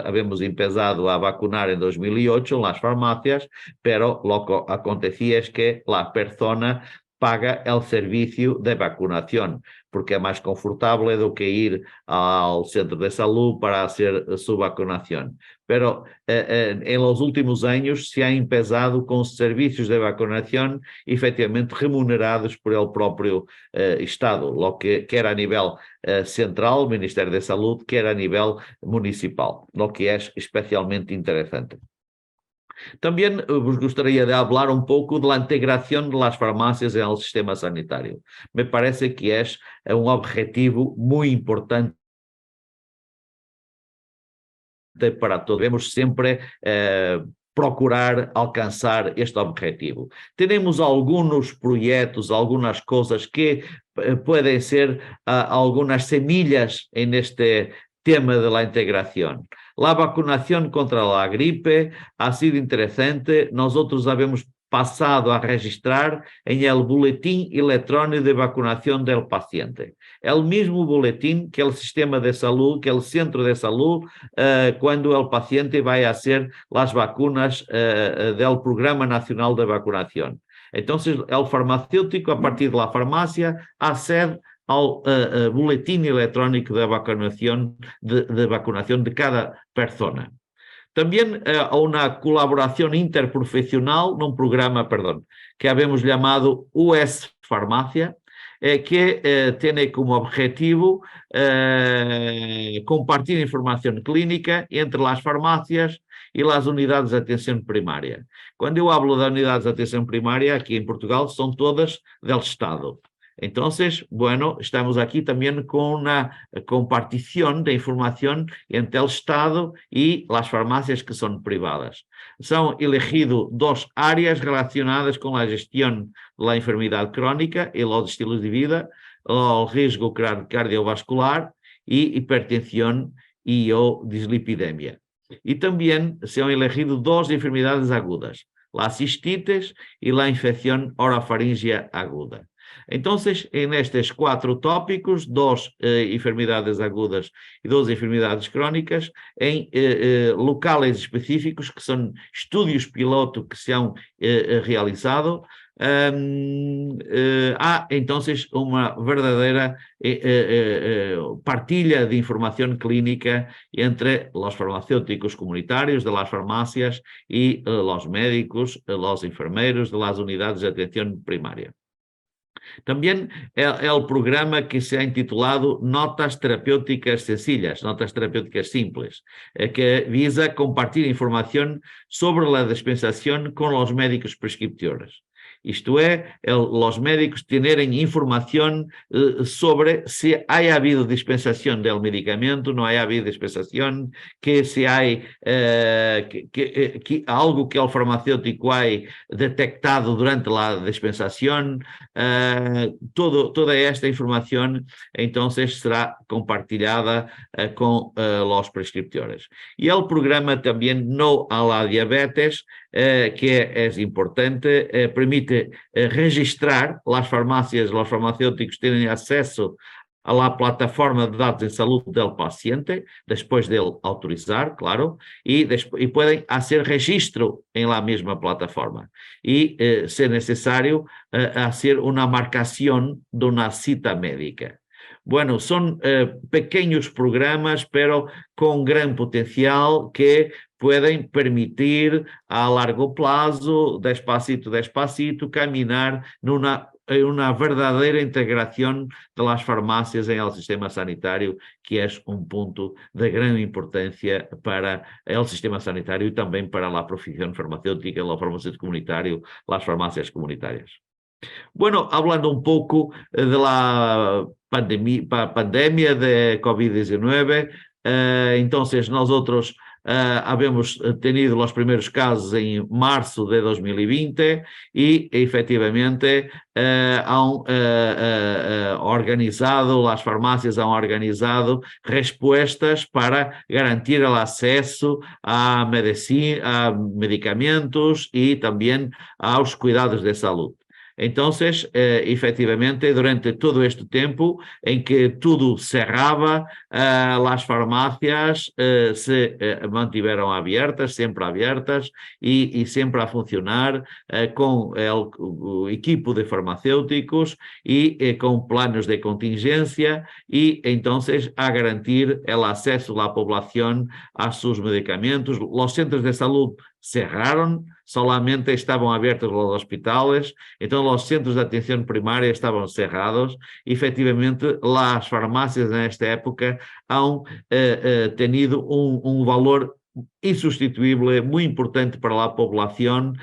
habíamos empezado a vacunar en 2008 en las farmacias, pero lo que acontecía es que la persona paga el servicio de vacunación, porque es más confortable do que ir al centro de salud para hacer su vacunación. Pero en los últimos años se ha empezado con servicios de vacunación efectivamente remunerados por el propio Estado, lo que quer a nivel central, Ministério da Saúde, quer a nivel municipal, lo que es especialmente interesante. También os gustaría de hablar un poco de la integración de las farmacias en el sistema sanitario. Me parece que es un objetivo muy importante para todos. Debemos sempre procurar alcançar este objetivo. Temos alguns projetos, algumas coisas que podem ser algumas semillas neste tema de la integración. La vacunación contra la gripe ha sido interesante. Nosotros habíamos pasado a registrar en el boletín electrónico de vacunación del paciente. El mismo boletín que el sistema de salud, que el centro de salud, cuando el paciente va a hacer las vacunas del Programa Nacional de Vacunación. Entonces, el farmacéutico, a partir de la farmacia, accede ao boletim eletrónico de vacunación de cada persona. También a una colaboración interprofesional num programa, que habíamos llamado US Farmacia, que tiene como objetivo compartir información clínica entre las farmacias y las unidades de atención primaria. Cuando eu hablo de unidades de atención primaria, aquí en Portugal, son todas del Estado. Entonces, bueno, estamos aquí también con una compartición de información entre el Estado y las farmacias que son privadas. Son elegidas dos áreas relacionadas con la gestión de la enfermedad crónica y los estilos de vida, el riesgo cardiovascular y hipertensión y o dislipidemia. Y también se han elegido dos enfermedades agudas, la cistitis y la infección orofaríngea aguda. Entonces, en estes 4 tópicos, 2 enfermedades agudas e 2 enfermedades crónicas, em locais específicos, que são estudos piloto que se han realizado, há entonces uma verdadeira partilha de información clínica entre los farmacéuticos comunitarios de las farmacias y los médicos, los enfermeros de las unidades de atención primaria. También el programa que se ha intitulado Notas Terapéuticas Sencillas, Notas Terapéuticas Simples, que visa compartir información sobre la dispensación con los médicos prescriptores. Isto é, os médicos terem informação sobre se há havido dispensação do medicamento, não há havido dispensação, que se há algo que o farmacêutico ha detectado durante a dispensação, toda esta informação então será compartilhada com os prescriptores. E o programa também No a la Diabetes, que es importante, permite registrar las farmacias, los farmacéuticos tienen acceso a la plataforma de datos en salud del paciente, después de él autorizar, claro, y pueden hacer registro en la misma plataforma y, si es necesario, hacer una marcación de una cita médica. Bueno, son pequeños programas, pero con gran potencial que pueden permitir a largo plazo, despacito, caminar en una verdadera integración de las farmacias en el sistema sanitario, que es un punto de gran importancia para el sistema sanitario y también para la profesión farmacéutica, el farmacéutico comunitario, las farmacias comunitarias. Bueno, hablando un poco de la pandemia de COVID-19, entonces nosotros habíamos tenido los primeros casos en marzo de 2020 y efectivamente las farmacias han organizado respuestas para garantir el acceso a medicamentos y también a los cuidados de salud. Entonces, efectivamente, durante todo este tiempo en que todo cerraba, las farmacias se mantuvieron abiertas, siempre abiertas y siempre a funcionar con el equipo de farmacéuticos y con planes de contingencia y entonces a garantir el acceso de la población a sus medicamentos. Los centros de salud cerraron, solamente estaban abiertos los hospitales, entonces los centros de atención primaria estaban cerrados. Efectivamente, las farmacias en esta época han tenido un valor insustituible, muy importante para la población,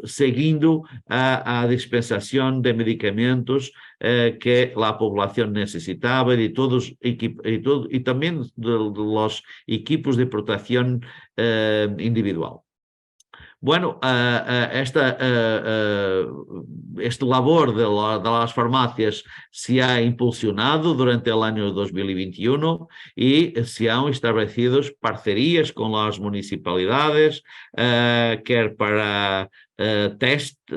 siguiendo a dispensación de medicamentos que la población necesitaba y también de los equipos de protección individual. Bueno, esta labor de las farmacias se ha impulsionado durante el año 2021 y se han establecido parcerías con las municipalidades, quer para teste,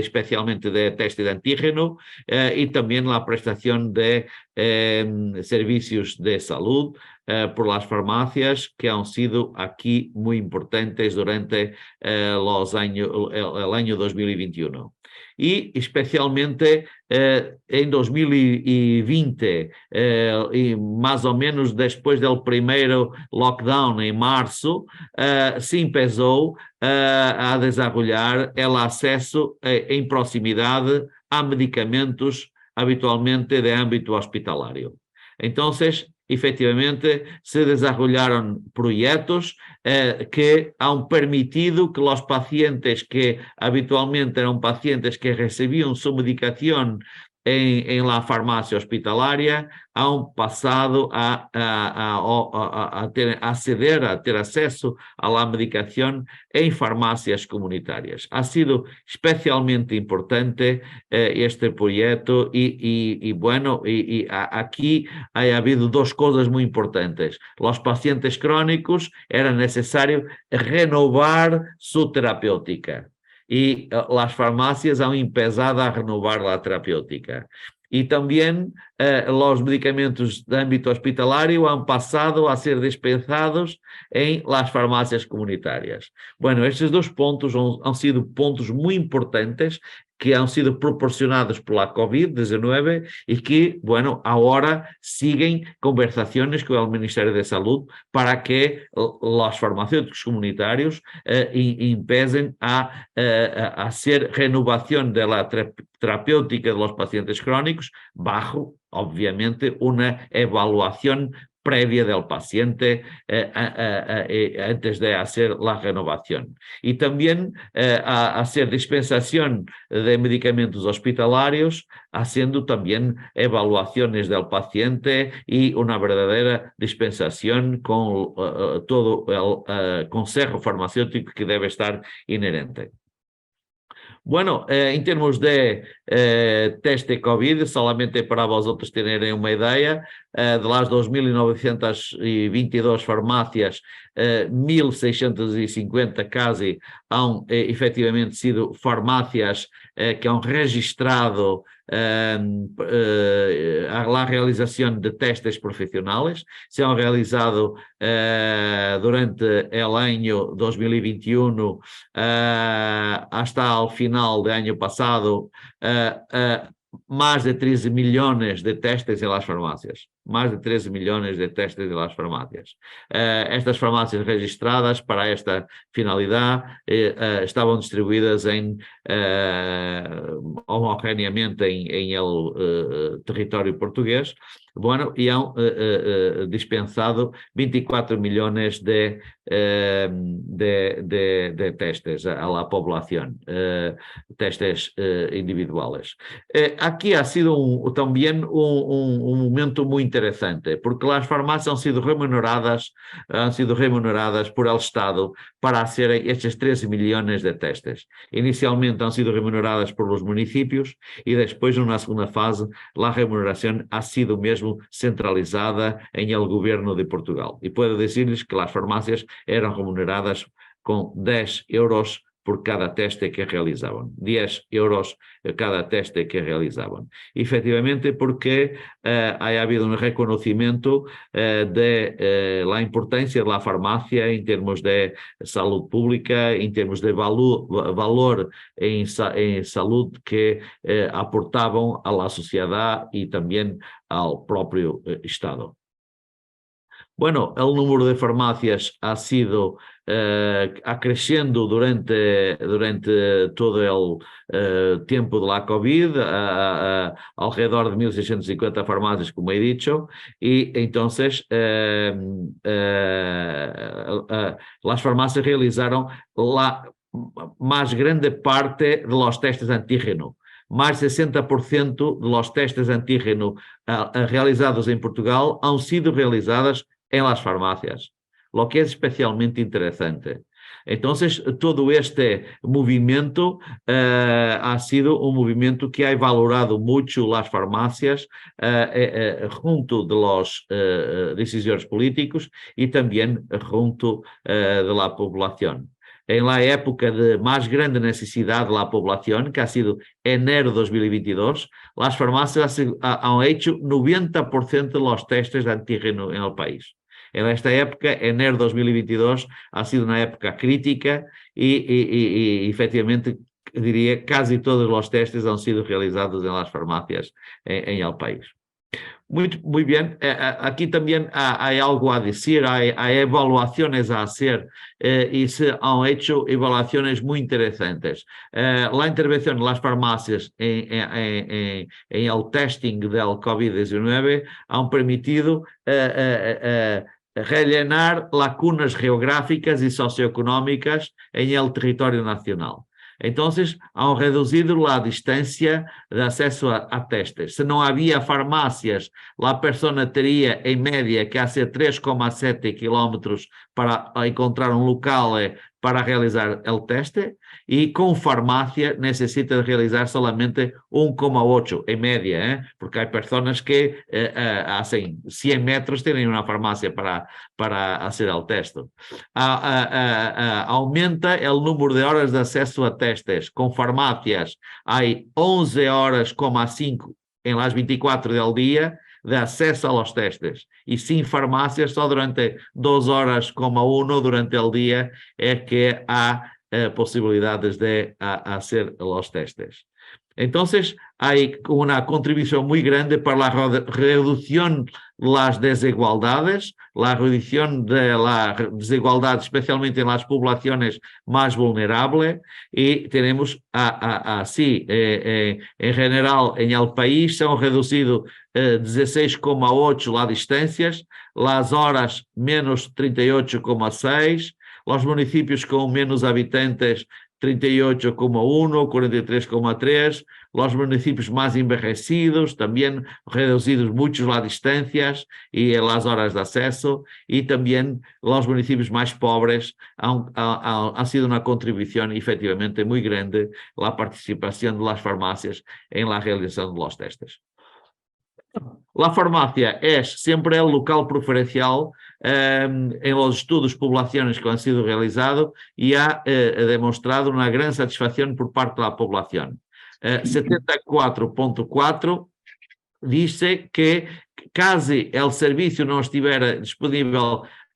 especialmente de teste de antígeno, y también la prestación de servicios de salud por las farmacias que han sido aquí muy importantes durante el año 2021. Y especialmente en 2020, y más o menos después del primeiro lockdown en marzo, se empezó a desarrollar el acceso en proximidade a medicamentos habitualmente de ámbito hospitalario. Entonces, efectivamente, se desarrollaron proyectos que han permitido que los pacientes que habitualmente eran pacientes que recibían su medicación en la farmacia hospitalaria han pasado a ter acceso a la medicación en farmacias comunitarias. Ha sido especialmente importante este proyecto y bueno, aquí ha habido dos cosas muy importantes. Los pacientes crónicos era necesario renovar su terapéutica. Y las farmacias han empezado a renovar la terapéutica. Y también los medicamentos de ámbito hospitalario han pasado a ser dispensados en las farmacias comunitarias. Bueno, estes dos pontos han sido pontos muy importantes que han sido proporcionados por la COVID-19 y que, bueno, ahora siguen conversaciones con el Ministerio de Salud para que los farmacéuticos comunitarios empiecen a hacer renovación de la terapéutica de los pacientes crónicos bajo, obviamente, una evaluación previa del paciente antes de hacer la renovación. Y también hacer dispensación de medicamentos hospitalarios, haciendo también evaluaciones del paciente y una verdadera dispensación con todo el consejo farmacéutico que debe estar inherente. Bueno, em termos de teste COVID, solamente para vosotros terem uma ideia, de las 2.922 farmácias, 1.650 quase han efetivamente sido farmácias que han registrado a realização de testes profissionais. Se han realizado durante o ano 2021 hasta al final do ano passado más de 13 millones de testes en las farmacias. Más de 13 millones de testes en las farmacias. Estas farmacias registradas para esta finalidad estaban distribuidas homogéneamente en el territorio portugués. Bueno, y han dispensado 24 millones de testes a la población, testes individuales. Aquí ha sido también un momento muy interesante, porque las farmacias han sido remuneradas por el Estado para hacer estos 13 millones de testes. Inicialmente han sido remuneradas por los municipios y después, en una segunda fase, la remuneración ha sido mesmo centralizada en el gobierno de Portugal. Y puedo decirles que las farmacias eran remuneradas con 10 euros por cada teste que realizaban. 10 euros cada teste que realizaban. Efectivamente, porque ha habido un reconocimiento de la importancia de la farmacia en términos de salud pública, en términos de valor en salud que aportaban a la sociedad y también al propio Estado. Bueno, el número de farmacias ha sido acrescendo durante todo el tiempo de la COVID, alrededor de 1.650 farmacias, como he dicho, y entonces las farmacias realizaron la más grande parte de los testes antígeno. Más de 60% de los testes antígeno realizados en Portugal han sido realizados en las farmacias, lo que es especialmente interesante. Entonces, todo este movimiento ha sido un movimiento que ha valorado mucho las farmacias junto de los decisores políticos y también junto de la población. En la época de más grande necesidad de la población, que ha sido enero de 2022, las farmacias han hecho 90% de los testes de antígeno en el país. En esta época, enero de 2022, ha sido una época crítica y efectivamente, diría, casi todos los testes han sido realizados en las farmacias en el país. Muy bien, aquí también hay algo a decir, hay evaluaciones a hacer y se han hecho evaluaciones muy interesantes. La intervención de las farmacias en el testing del COVID-19 han permitido rellenar lacunas geográficas y socioeconómicas en el territorio nacional. Entonces, han reducido la distancia de acceso a testes. Si no había farmacias, la persona tenía en media que hacer 3,7 kilómetros para encontrar un local para realizar el teste, y con farmacia necesita realizar solamente 1,8 en media, porque hay personas que hacen 100 metros, tienen una farmacia para hacer el teste. Aumenta el número de horas de acceso a testes. Con farmacias hay 11 horas,5 en las 24 del día de acceso a los testes y sin farmacias solo durante 2 horas, 1 durante el día es que hay posibilidades de hacer los testes. Entonces, hay una contribución muy grande para la reducción de las desigualdades, la reducción de la desigualdad especialmente en las poblaciones más vulnerables, y tenemos así, en general, en el país se han reducido 16,8 las distancias, las horas menos 38,6, los municipios con menos habitantes 38,1, 43,3, los municipios más envejecidos también reducidos mucho las distancias y las horas de acceso, y también los municipios más pobres han sido una contribución efectivamente muy grande la participación de las farmacias en la realización de los testes. La farmacia es siempre el local preferencial en los estudios poblaciones que han sido realizados y ha demostrado una gran satisfacción por parte de la población. 74,4 dice que casi el servicio no estuviera disponible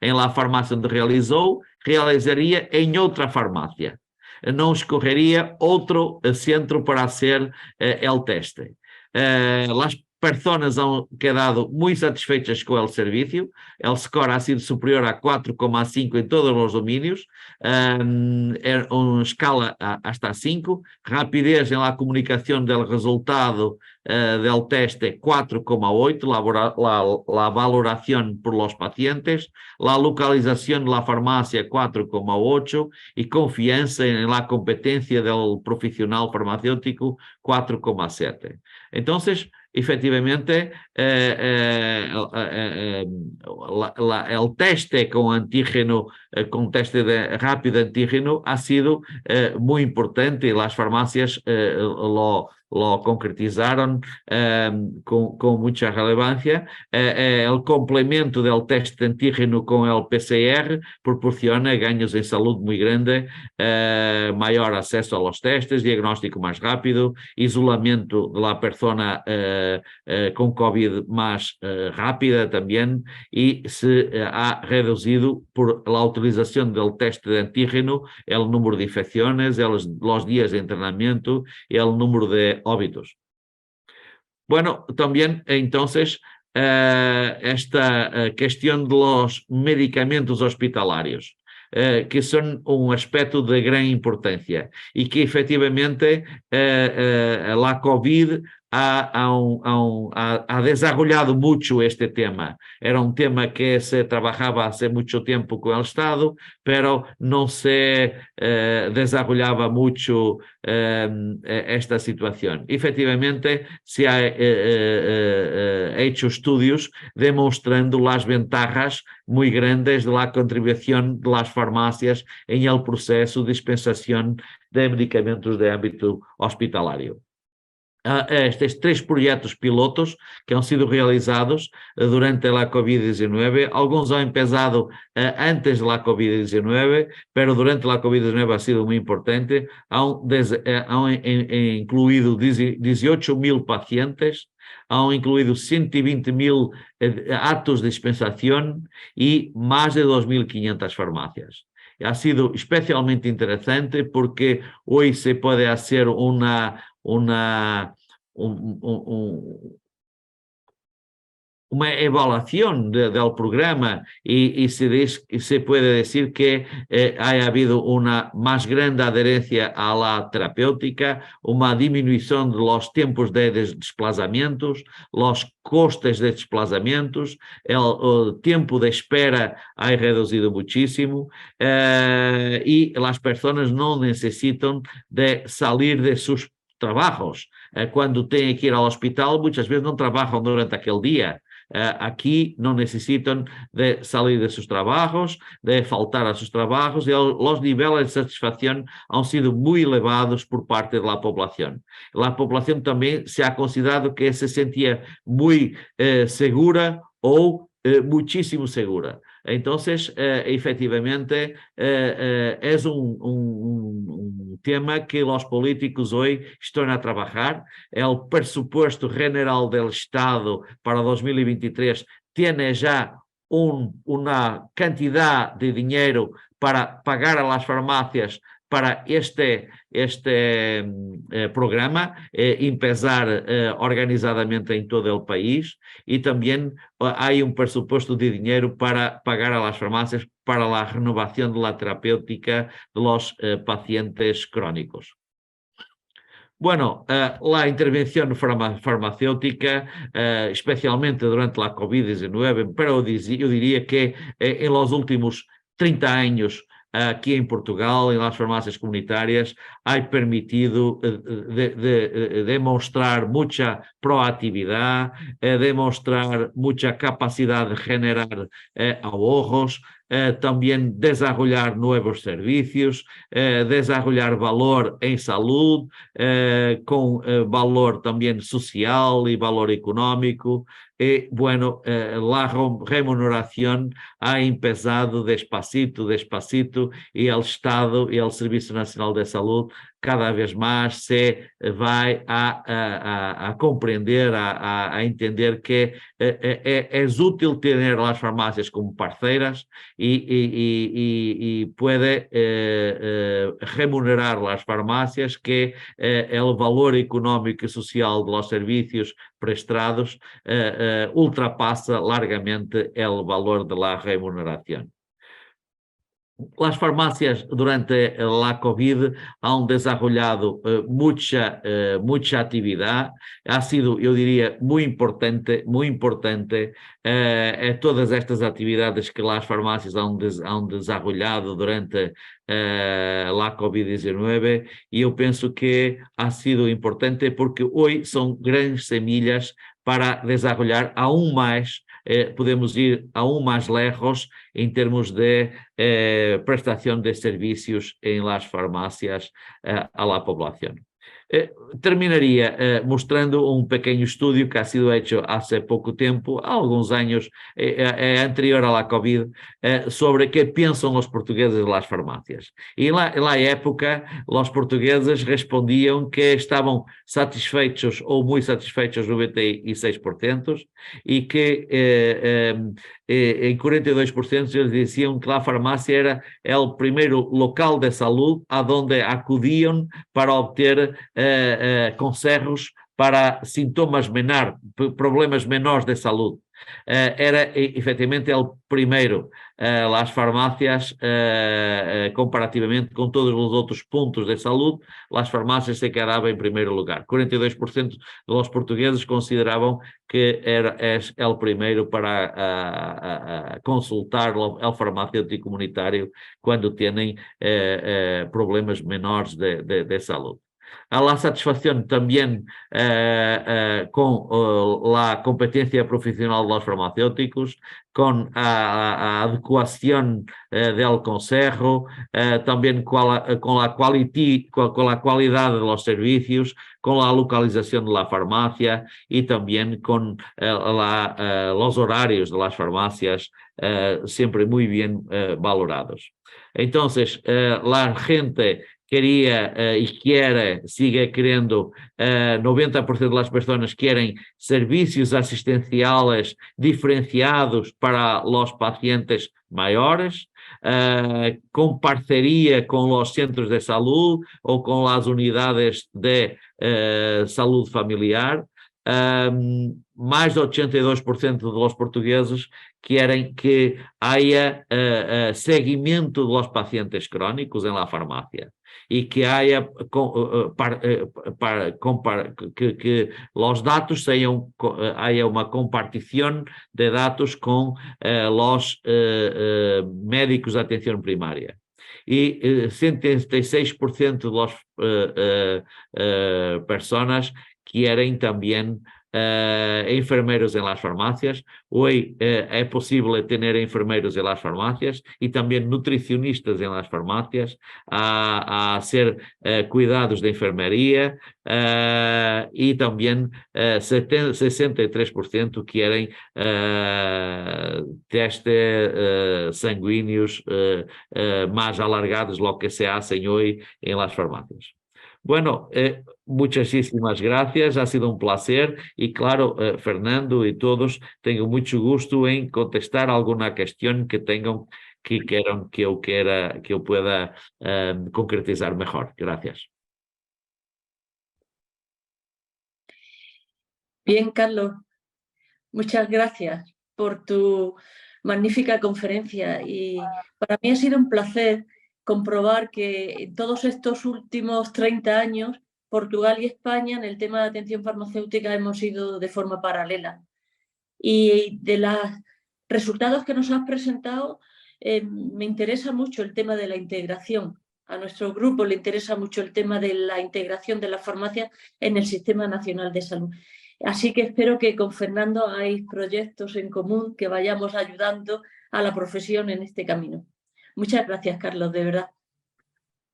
en la farmacia donde realizó, realizaría en otra farmacia. No escogería otro centro para hacer el teste. Las personas han quedado muy satisfechas con el servicio. El score ha sido superior a 4,5 en todos los dominios, en una escala hasta 5. Rapidez en la comunicación del resultado del teste 4,8, la valoración por los pacientes, la localización de la farmacia 4,8 y confianza en la competencia del profesional farmacéutico 4,7. Entonces, efectivamente, el teste con antígeno, con teste rápido de antígeno ha sido muy importante y las farmacias lo concretizaron con mucha relevancia. El complemento del teste de antígeno con el PCR proporciona ganhos en salud muy grandes, mayor acceso a los testes, diagnóstico más rápido, isolamiento de la persona con COVID más rápida también, y se ha reducido por la utilización del teste de antígeno el número de infecciones, los días de internamiento y el número de óbitos. Bueno, también entonces esta cuestión de los medicamentos hospitalarios, que son un aspecto de gran importancia y que efectivamente la COVID ha desarrollado mucho este tema. Era un tema que se trabajaba hace mucho tiempo con el Estado, pero no se desarrollaba mucho esta situación. Efectivamente, se ha hecho estudios demostrando las ventajas muy grandes de la contribución de las farmacias en el proceso de dispensación de medicamentos de ámbito hospitalario. Estes 3 projetos pilotos que han sido realizados durante a COVID-19. Alguns han empezado antes da COVID-19, pero durante a COVID-19 ha sido muito importante. Han incluído 18.000 pacientes, han incluído 120.000 atos de dispensação e mais de 2.500 farmácias. Ha sido especialmente interessante porque hoje se pode fazer uma evaluación del programa y se puede decir que ha habido una más grande adherencia a la terapéutica, una disminución de los tiempos de desplazamientos, los costes de desplazamientos, el tiempo de espera ha reducido muchísimo y las personas no necesitan de salir de sus trabajos. Quando têm que ir ao hospital, muitas vezes não trabalham durante aquele dia. Aqui não necessitam de sair de seus trabalhos, de faltar a seus trabalhos, e os níveis de satisfação han sido muito elevados por parte da população. A população também se ha considerado que se sentia muito segura ou muchísimo segura. Entonces, efectivamente, es un tema que los políticos hoy están a trabajar. El presupuesto general del Estado para 2023 tiene ya una cantidad de dinero para pagar a las farmacias para este programa, empezar organizadamente en todo el país, y también hay un presupuesto de dinero para pagar a las farmacias para la renovación de la terapéutica de los pacientes crónicos. Bueno, la intervención farmacéutica, especialmente durante la COVID-19, pero yo diría que en los últimos 30 años aquí en Portugal, en las farmacias comunitarias, ha permitido demonstrar mucha proactividad, demostrar mucha capacidad de generar ahorros, también desarrollar nuevos servicios, desarrollar valor en salud, con valor también social y valor económico. Y bueno, la remuneración ha empezado despacito, y el Estado y el Servicio Nacional de Salud cada vez más se vai a compreender, a entender que es útil tener las farmacias como parceiras y puede remunerar las farmacias, que el valor económico y social de los servicios prestados ultrapasa largamente el valor de la remuneración. Las farmacias durante la COVID han desarrollado mucha actividad. Ha sido, yo diría, muy importante todas estas actividades que las farmacias han desarrollado durante la COVID-19, y yo pienso que ha sido importante porque hoy son grandes semillas para desarrollar aún más, podemos ir aún más lejos en termos de prestación de servicios en las farmacias a la población. Terminaría mostrando un pequeño estudio que ha sido hecho hace poco tiempo, algunos años anterior a la COVID, sobre qué piensan los portugueses de las farmacias. Y en la época, los portugueses respondían que estaban satisfechos o muy satisfechos, 96%, y que en 42% eles diziam que a farmácia era o primeiro local de saúde a donde acudían para obter conselhos para sintomas menores, problemas menores de saúde. Era efectivamente o primeiro. As farmácias, comparativamente com todos os outros pontos de saúde, as farmácias se quedavam em primeiro lugar. 42% dos portugueses consideravam que é o primeiro para consultar o farmacêutico comunitário quando têm problemas menores de saúde. A la satisfacción también con la competencia profesional de los farmacéuticos, con la adecuación del consejo, también con la calidad de los servicios, con la localización de la farmacia y también con los horarios de las farmacias siempre muy bien valorados. Entonces, la gente quería y sigue queriendo, 90% de las personas quieren servicios asistenciales diferenciados para los pacientes mayores, con parcería con los centros de salud o con las unidades de salud familiar. Mais de 82% dos portugueses querem que haja seguimento dos pacientes crónicos em la farmácia e que haja que os dados haya uma compartição de dados com os médicos de atenção primária. E 76% das pessoas querem também enfermeros en las farmacias. Hoy es posible tener enfermeros en las farmacias y también nutricionistas en las farmacias a hacer cuidados de enfermería, y también 63% quieren testes sanguíneos más alargados, lo que se hacen hoy en las farmacias. Bueno, muchísimas gracias, ha sido un placer y claro, Fernando y todos, tengo mucho gusto en contestar alguna cuestión que tengan que quieran que yo pueda concretizar mejor. Gracias. Bien, Carlos, muchas gracias por tu magnífica conferencia y para mí ha sido un placer comprobar que en todos estos últimos 30 años Portugal y España en el tema de atención farmacéutica hemos ido de forma paralela. Y de los resultados que nos has presentado, me interesa mucho el tema de la integración. A nuestro grupo le interesa mucho el tema de la integración de la farmacia en el Sistema Nacional de Salud. Así que espero que con Fernando hagáis proyectos en común que vayamos ayudando a la profesión en este camino. Muchas gracias, Carlos, de verdad.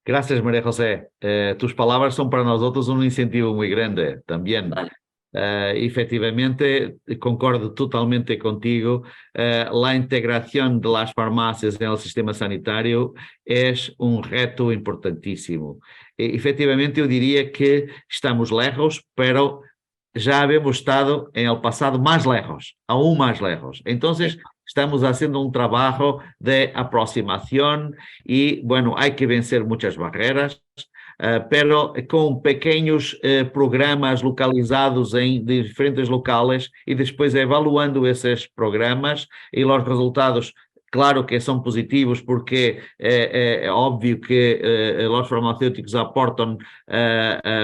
Gracias, María José. Tus palabras son para nosotros un incentivo muy grande también. Vale. Efectivamente, concordo totalmente contigo. La integración de las farmacias en el sistema sanitario es un reto importantísimo. Efectivamente, yo diría que estamos lejos, pero ya habíamos estado en el pasado más lejos, aún más lejos. Entonces, estamos haciendo un trabajo de aproximación y, bueno, hay que vencer muchas barreras, pero com pequenos programas localizados em diferentes locais e depois evaluando esses programas e os resultados, claro que são positivos porque é óbvio que os farmacêuticos aportam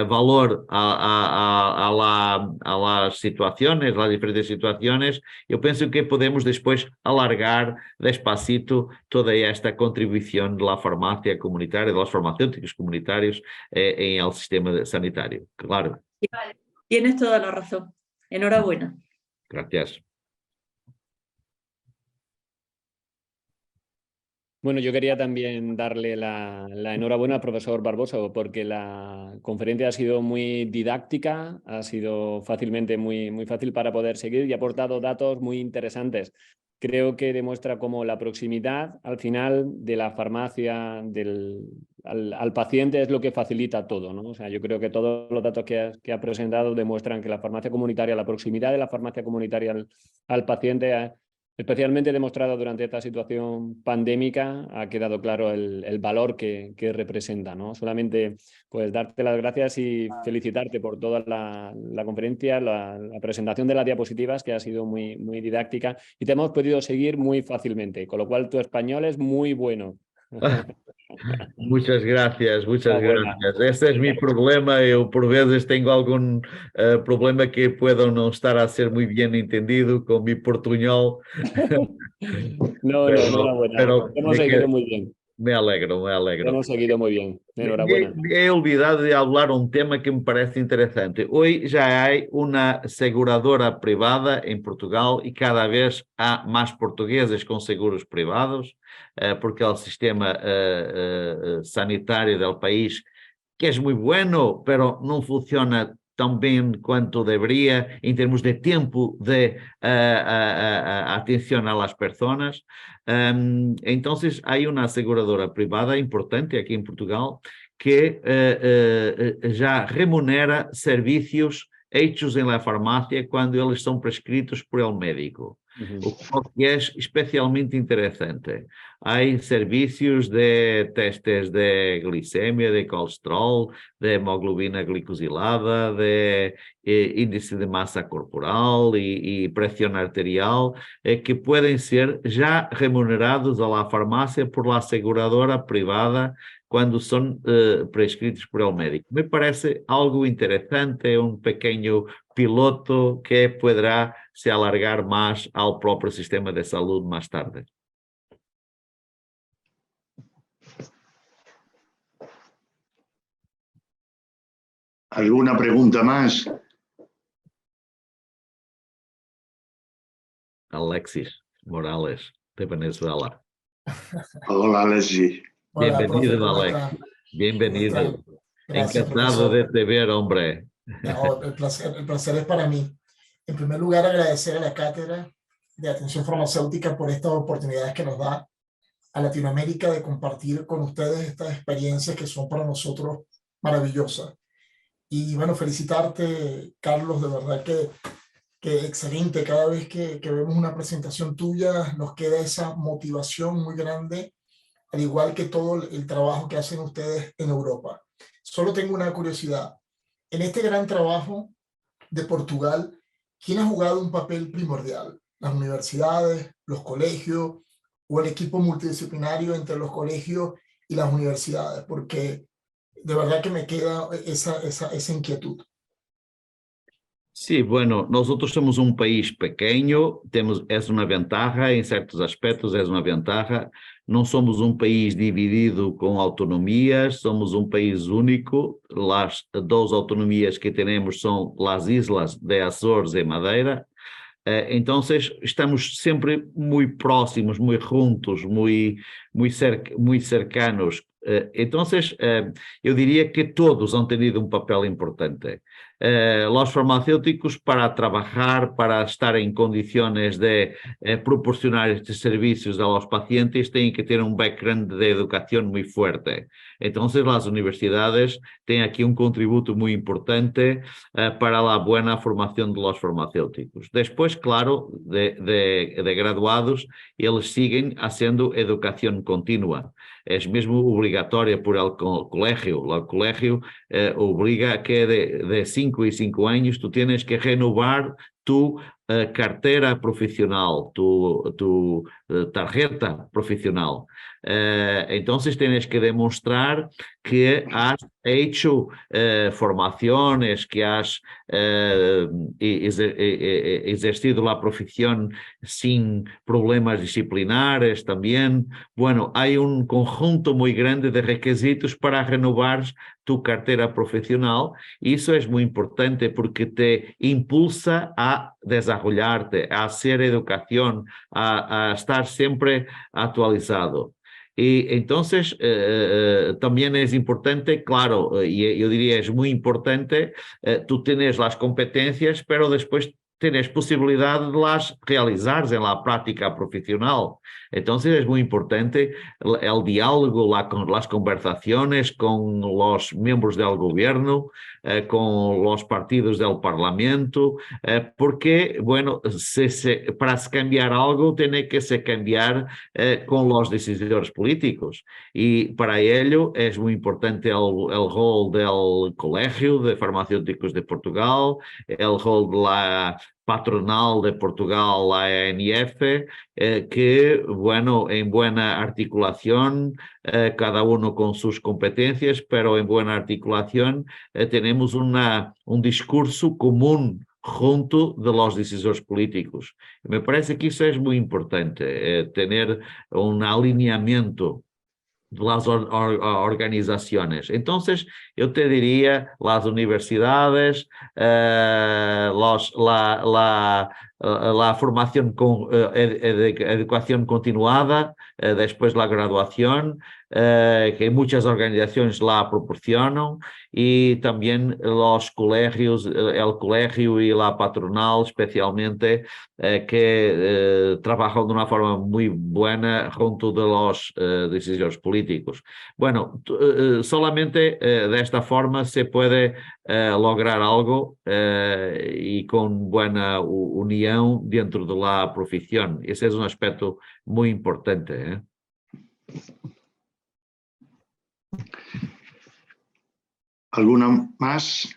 valor a las situaciones, las diferentes situaciones. Eu penso que podemos depois alargar despacito toda esta contribuição da farmácia comunitária, dos farmacêuticos comunitários en el sistema sanitario. Claro. Tienes toda la razón. Enhorabuena. Gracias. Bueno, yo quería también darle la enhorabuena al profesor Barbosa porque la conferencia ha sido muy didáctica, ha sido muy fácil para poder seguir y ha aportado datos muy interesantes. Creo que demuestra cómo la proximidad al final de la farmacia al paciente es lo que facilita todo, ¿no? O sea, yo creo que todos los datos que ha presentado demuestran que la farmacia comunitaria, la proximidad de la farmacia comunitaria al paciente especialmente demostrado durante esta situación pandémica, ha quedado claro el valor que representa, ¿no? Solamente pues darte las gracias y felicitarte por toda la conferencia, la presentación de las diapositivas, que ha sido muy didáctica y te hemos podido seguir muy fácilmente, con lo cual tu español es muy bueno. Muchas gracias, muchas gracias. Este es mi problema. Eu, por vezes, tenho algum problema que puedo não estar a ser muito bem entendido com mi portuñol. No, enhorabuena. Hemos seguido muy bien. Me alegro, me alegro. Hemos seguido muy bien. Enhorabuena. He olvidado de hablar um tema que me parece interessante. Hoje já há uma seguradora privada em Portugal e cada vez há mais portugueses com seguros privados, porque o sistema sanitário do país, que é muito bueno, pero não funciona tão bem quanto deveria em termos de tempo de atenção às pessoas. Entonces hay una aseguradora privada importante aquí en Portugal que ya remunera servicios hechos en la farmacia cuando eles são prescritos por el médico. O que é especialmente interessante. Há serviços de testes de glicemia, de colesterol, de hemoglobina glicosilada, de índice de massa corporal e pressão arterial, que podem ser já remunerados a la farmácia por la aseguradora privada quando são prescritos por el médico. Me parece algo interessante, um pequeno piloto que poderá se alargar más al propio sistema de salud más tarde. ¿Alguna pregunta más? Alexis Morales, de Venezuela. Hola, Alexis. Hola, profe, Bienvenido, ¿cómo Alex. está? Bienvenido. ¿Cómo está? Gracias, Encantado profesor. de te ver, hombre. No, el placer es para mí. En primer lugar, agradecer a la Cátedra de Atención Farmacéutica por estas oportunidades que nos da a Latinoamérica de compartir con ustedes estas experiencias que son para nosotros maravillosas. Y bueno, felicitarte, Carlos, de verdad que excelente. Cada vez que vemos una presentación tuya, nos queda esa motivación muy grande, al igual que todo el trabajo que hacen ustedes en Europa. Solo tengo una curiosidad. En este gran trabajo de Portugal, ¿quién ha jugado un papel primordial? ¿Las universidades, los colegios o el equipo multidisciplinario entre los colegios y las universidades? Porque de verdad que me queda esa inquietud. Sí, bueno, nosotros somos un país pequeño, es una ventaja, en ciertos aspectos es una ventaja. No somos un país dividido con autonomías, somos un país único. Las dos autonomías que tenemos son las islas de Açores e Madeira. Entonces estamos sempre muito próximos, muito juntos, muito cercanos. Entonces, eu diria que todos han tenido un papel importante. Los farmacéuticos, para trabajar, para estar en condiciones de proporcionar estos servicios a los pacientes, tienen que tener un background de educación muy fuerte. Entonces, las universidades tienen aquí un contributo muy importante para la buena formación de los farmacéuticos. Después, claro, de graduados, ellos siguen haciendo educación continua. Es mesmo obligatoria por el colegio. El colegio obliga a que de 5 y 5 años tú tienes que renovar tu cartera profesional, tu tarjeta profesional. Entonces tienes que demostrar que has hecho formaciones, que has ejercido la profesión sin problemas disciplinares también. Bueno, hay un conjunto muy grande de requisitos para renovar tu cartera profesional y eso es muy importante porque te impulsa a desarrollarte, a hacer educación, a estar siempre actualizado. Y entonces también es importante, claro, yo diría es muy importante, tú tienes las competencias, pero después tienes posibilidad de las realizar en la práctica profesional. Entonces es muy importante el diálogo, las conversaciones con los miembros del gobierno, con los partidos del Parlamento, porque, bueno, para cambiar algo tiene que se cambiar con los decisores políticos. Y para ello es muy importante el rol del Colegio de Farmacéuticos de Portugal, el rol de la patronal de Portugal, la ANF, que, bueno, en buena articulación, cada uno con sus competencias, pero en buena articulación tenemos un discurso común junto de los decisores políticos. Me parece que eso es muy importante, tener un alineamiento de las organizaciones. Entonces, yo te diría las universidades, la formación con educación continuada, después la graduación, que muchas organizaciones la proporcionan, y también los colegios, el colegio y la patronal especialmente, que trabajan de una forma muy buena junto de los decisores políticos. Bueno, solamente de esta forma se puede lograr algo y con buena unión dentro de la profesión. Ese es un aspecto muy importante. ¿Alguna más?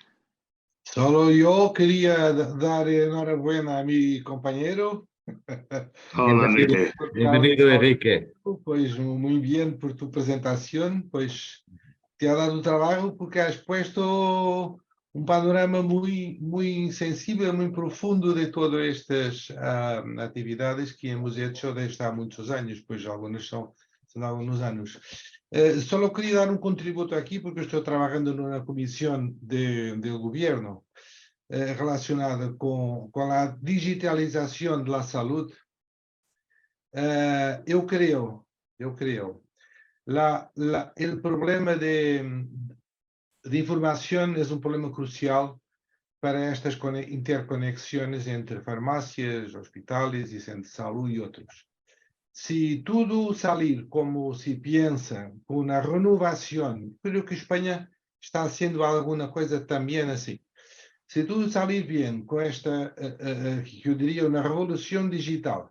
Solo yo quería dar enhorabuena a mi compañero. Hola, Enrique. Bienvenido, Enrique. Pues muy bien por tu presentación, pues te ha dado trabajo porque has puesto un panorama muy sensible, muy profundo de todas estas actividades que hemos hecho desde hace muchos años, pues algunos son algunos años. Solo quería dar un contributo aquí porque estoy trabajando en una comisión del gobierno relacionada con la digitalización de la salud eu creo, el problema de información es un problema crucial para estas interconexiones entre farmácias, hospitales y centros de salud y otros. Si todo salir como se piensa, con una renovación, creo que España está haciendo alguna cosa también así. Si todo salir bien con esta, yo diría, una revolución digital,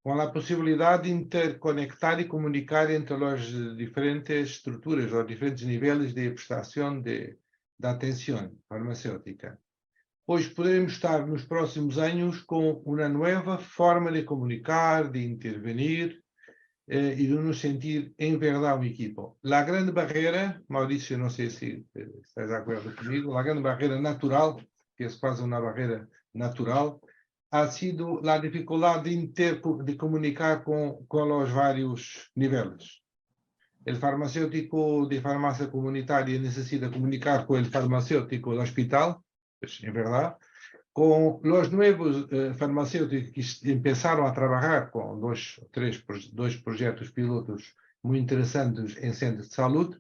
con la posibilidad de interconectar y comunicar entre las diferentes estructuras, los diferentes niveles de prestación de atención farmacéutica, pues podremos estar nos próximos años con una nueva forma de comunicar, de intervenir y de nos sentir en verdad un equipo. La gran barrera, Mauricio, no sé si estás de acuerdo conmigo, la gran barrera natural, que es casi una barrera natural, ha sido la dificultad de comunicar con los varios niveles. El farmacéutico de farmacia comunitaria necesita comunicar con el farmacéutico del hospital, pues, en verdad. Con los nuevos farmacéuticos que empezaron a trabajar con dos proyectos pilotos muy interesantes en centros de salud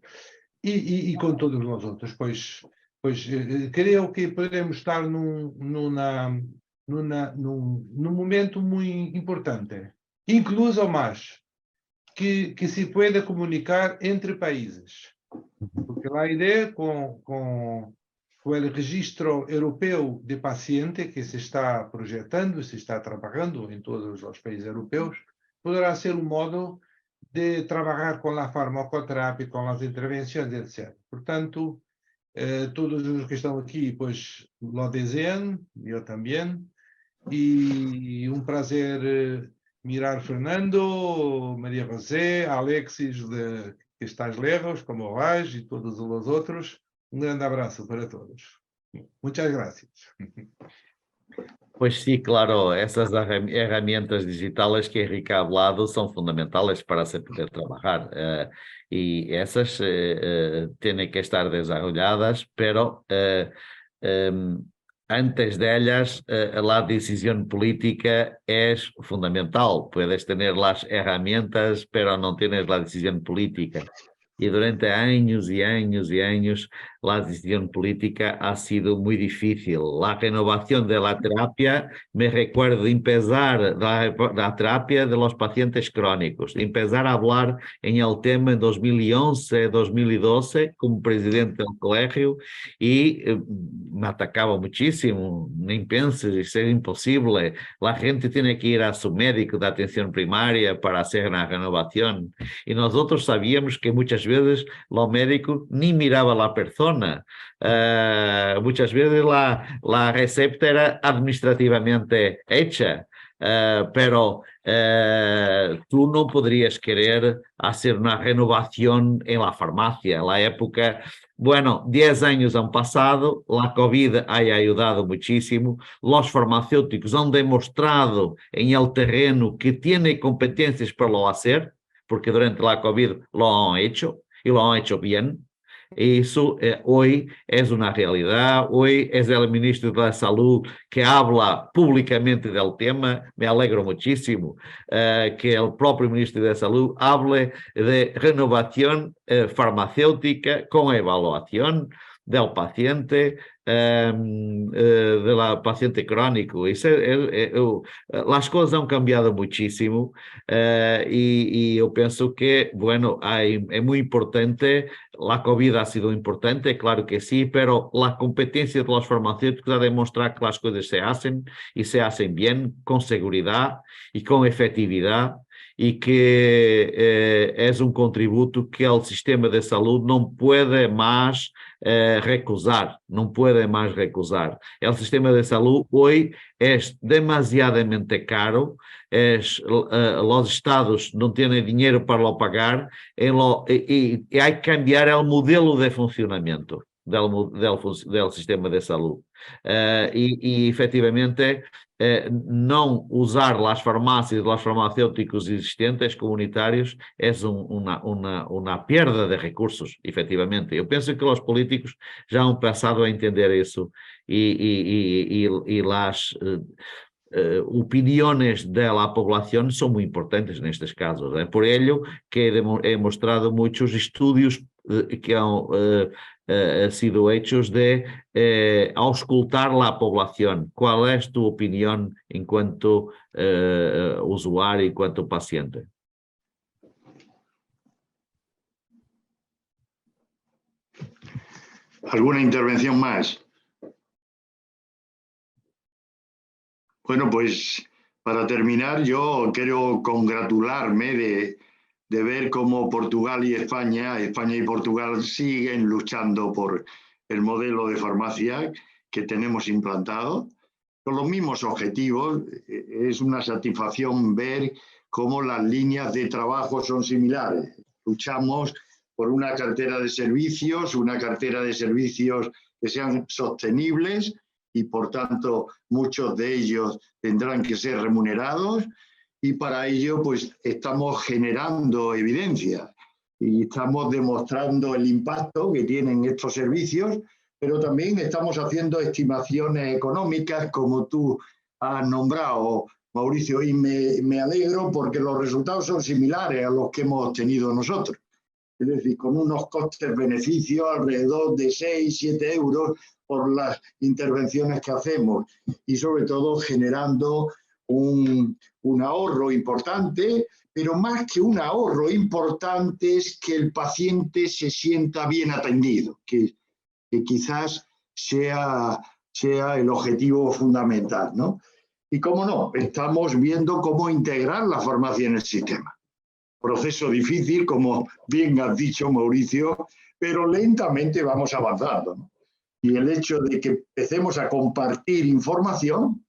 y con todos los otros. Pues creo que podemos estar num momento muy importante, incluso más, que se pueda comunicar entre países. Porque la idea con el registro europeo de paciente que se está proyectando, se está trabajando en todos los países europeos, podrá ser un modo de trabajar con la farmacoterapia, con las intervenciones, etc. Portanto, todos los que están aquí, pues lo desean, yo también, y un placer mirar Fernando, María José, Alexis, que estás lejos, como vais, y todos los otros. Un grande abrazo para todos. Muchas gracias. Pues sí, claro, essas herramientas digitales que Enrique ha hablado son fundamentales para se poder trabajar y esas tienen que estar desarrolladas, pero antes de ellas la decisión política es fundamental. Puedes tener las herramientas, pero no tienes la decisión política. Y durante años y años y años la decisión política ha sido muy difícil. La renovación de la terapia, me recuerdo empezar la terapia de los pacientes crónicos, empezar a hablar en el tema en 2011, 2012 como presidente del colegio y me atacaba muchísimo. Nem penses, isso es imposible. La gente tiene que ir a su médico de atención primaria para hacer una renovación. Y nosotros sabíamos que muchas veces los médicos ni miraba a la persona. Muchas veces la receta era administrativamente hecha, pero tú no podrías querer hacer una renovación en la farmacia. En la época, bueno, 10 años han pasado, la COVID ha ayudado muchísimo, los farmacéuticos han demostrado en el terreno que tienen competencias para lo hacer, porque durante la COVID lo han hecho y lo han hecho bien. Eso hoy es una realidad. Hoy es el ministro de la Salud que habla públicamente del tema. Me alegro muchísimo que el propio ministro de la Salud hable de renovación farmacéutica con evaluación del paciente, del paciente crónico. Las cosas han cambiado muchísimo y yo pienso que, bueno, es muy importante, la COVID ha sido importante, claro que sí, pero la competencia de los farmacéuticos ha demostrado que las cosas se hacen y se hacen bien, con seguridad y con efectividad, y que es un contributo que el sistema de salud no puede más recusar, no puede más recusar. El sistema de salud hoy es demasiadamente caro, los estados no tienen dinero para lo pagar y hay que cambiar el modelo de funcionamiento del sistema de salud. Y efectivamente não usar as farmácias, os farmacêuticos existentes comunitários é uma perda de recursos, efetivamente. Eu penso que os políticos já han passado a entender isso e opiniones de la población son muy importantes en estos casos. Es por ello que he mostrado muchos estudios que han sido hechos de auscultar la población. ¿Cuál es tu opinión en cuanto usuario, en cuanto paciente? ¿Alguna intervención más? Bueno, pues para terminar, yo quiero congratularme de ver cómo Portugal y España y Portugal siguen luchando por el modelo de farmacia que tenemos implantado, con los mismos objetivos. Es una satisfacción ver cómo las líneas de trabajo son similares. Luchamos por una cartera de servicios que sean sostenibles, y por tanto muchos de ellos tendrán que ser remunerados, y para ello pues estamos generando evidencia y estamos demostrando el impacto que tienen estos servicios, pero también estamos haciendo estimaciones económicas como tú has nombrado, Mauricio, y me alegro porque los resultados son similares a los que hemos obtenido nosotros. Es decir, con unos costes-beneficios alrededor de 6-7 euros por las intervenciones que hacemos, y sobre todo generando un ahorro importante, pero más que un ahorro importante es que el paciente se sienta bien atendido, que quizás sea el objetivo fundamental, ¿no? Y cómo no, estamos viendo cómo integrar la farmacia en el sistema. Proceso difícil, como bien has dicho, Mauricio, pero lentamente vamos avanzando, ¿no? Y el hecho de que empecemos a compartir información,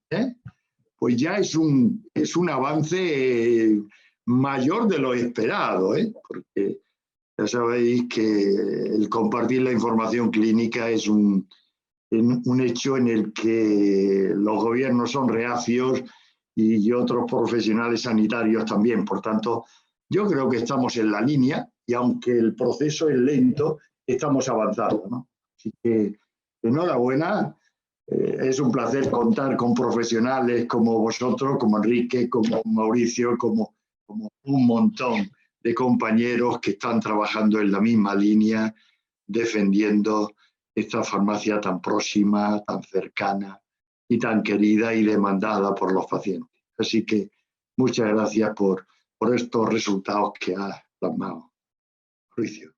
pues ya es un avance mayor de lo esperado, porque ya sabéis que el compartir la información clínica es un hecho en el que los gobiernos son reacios y otros profesionales sanitarios también. Por tanto, yo creo que estamos en la línea, y aunque el proceso es lento, estamos avanzando, ¿no? Así que enhorabuena. Es un placer contar con profesionales como vosotros, como Enrique, como Mauricio, como un montón de compañeros que están trabajando en la misma línea, defendiendo esta farmacia tan próxima, tan cercana y tan querida y demandada por los pacientes. Así que muchas gracias por estos resultados que has plasmado, Mauricio.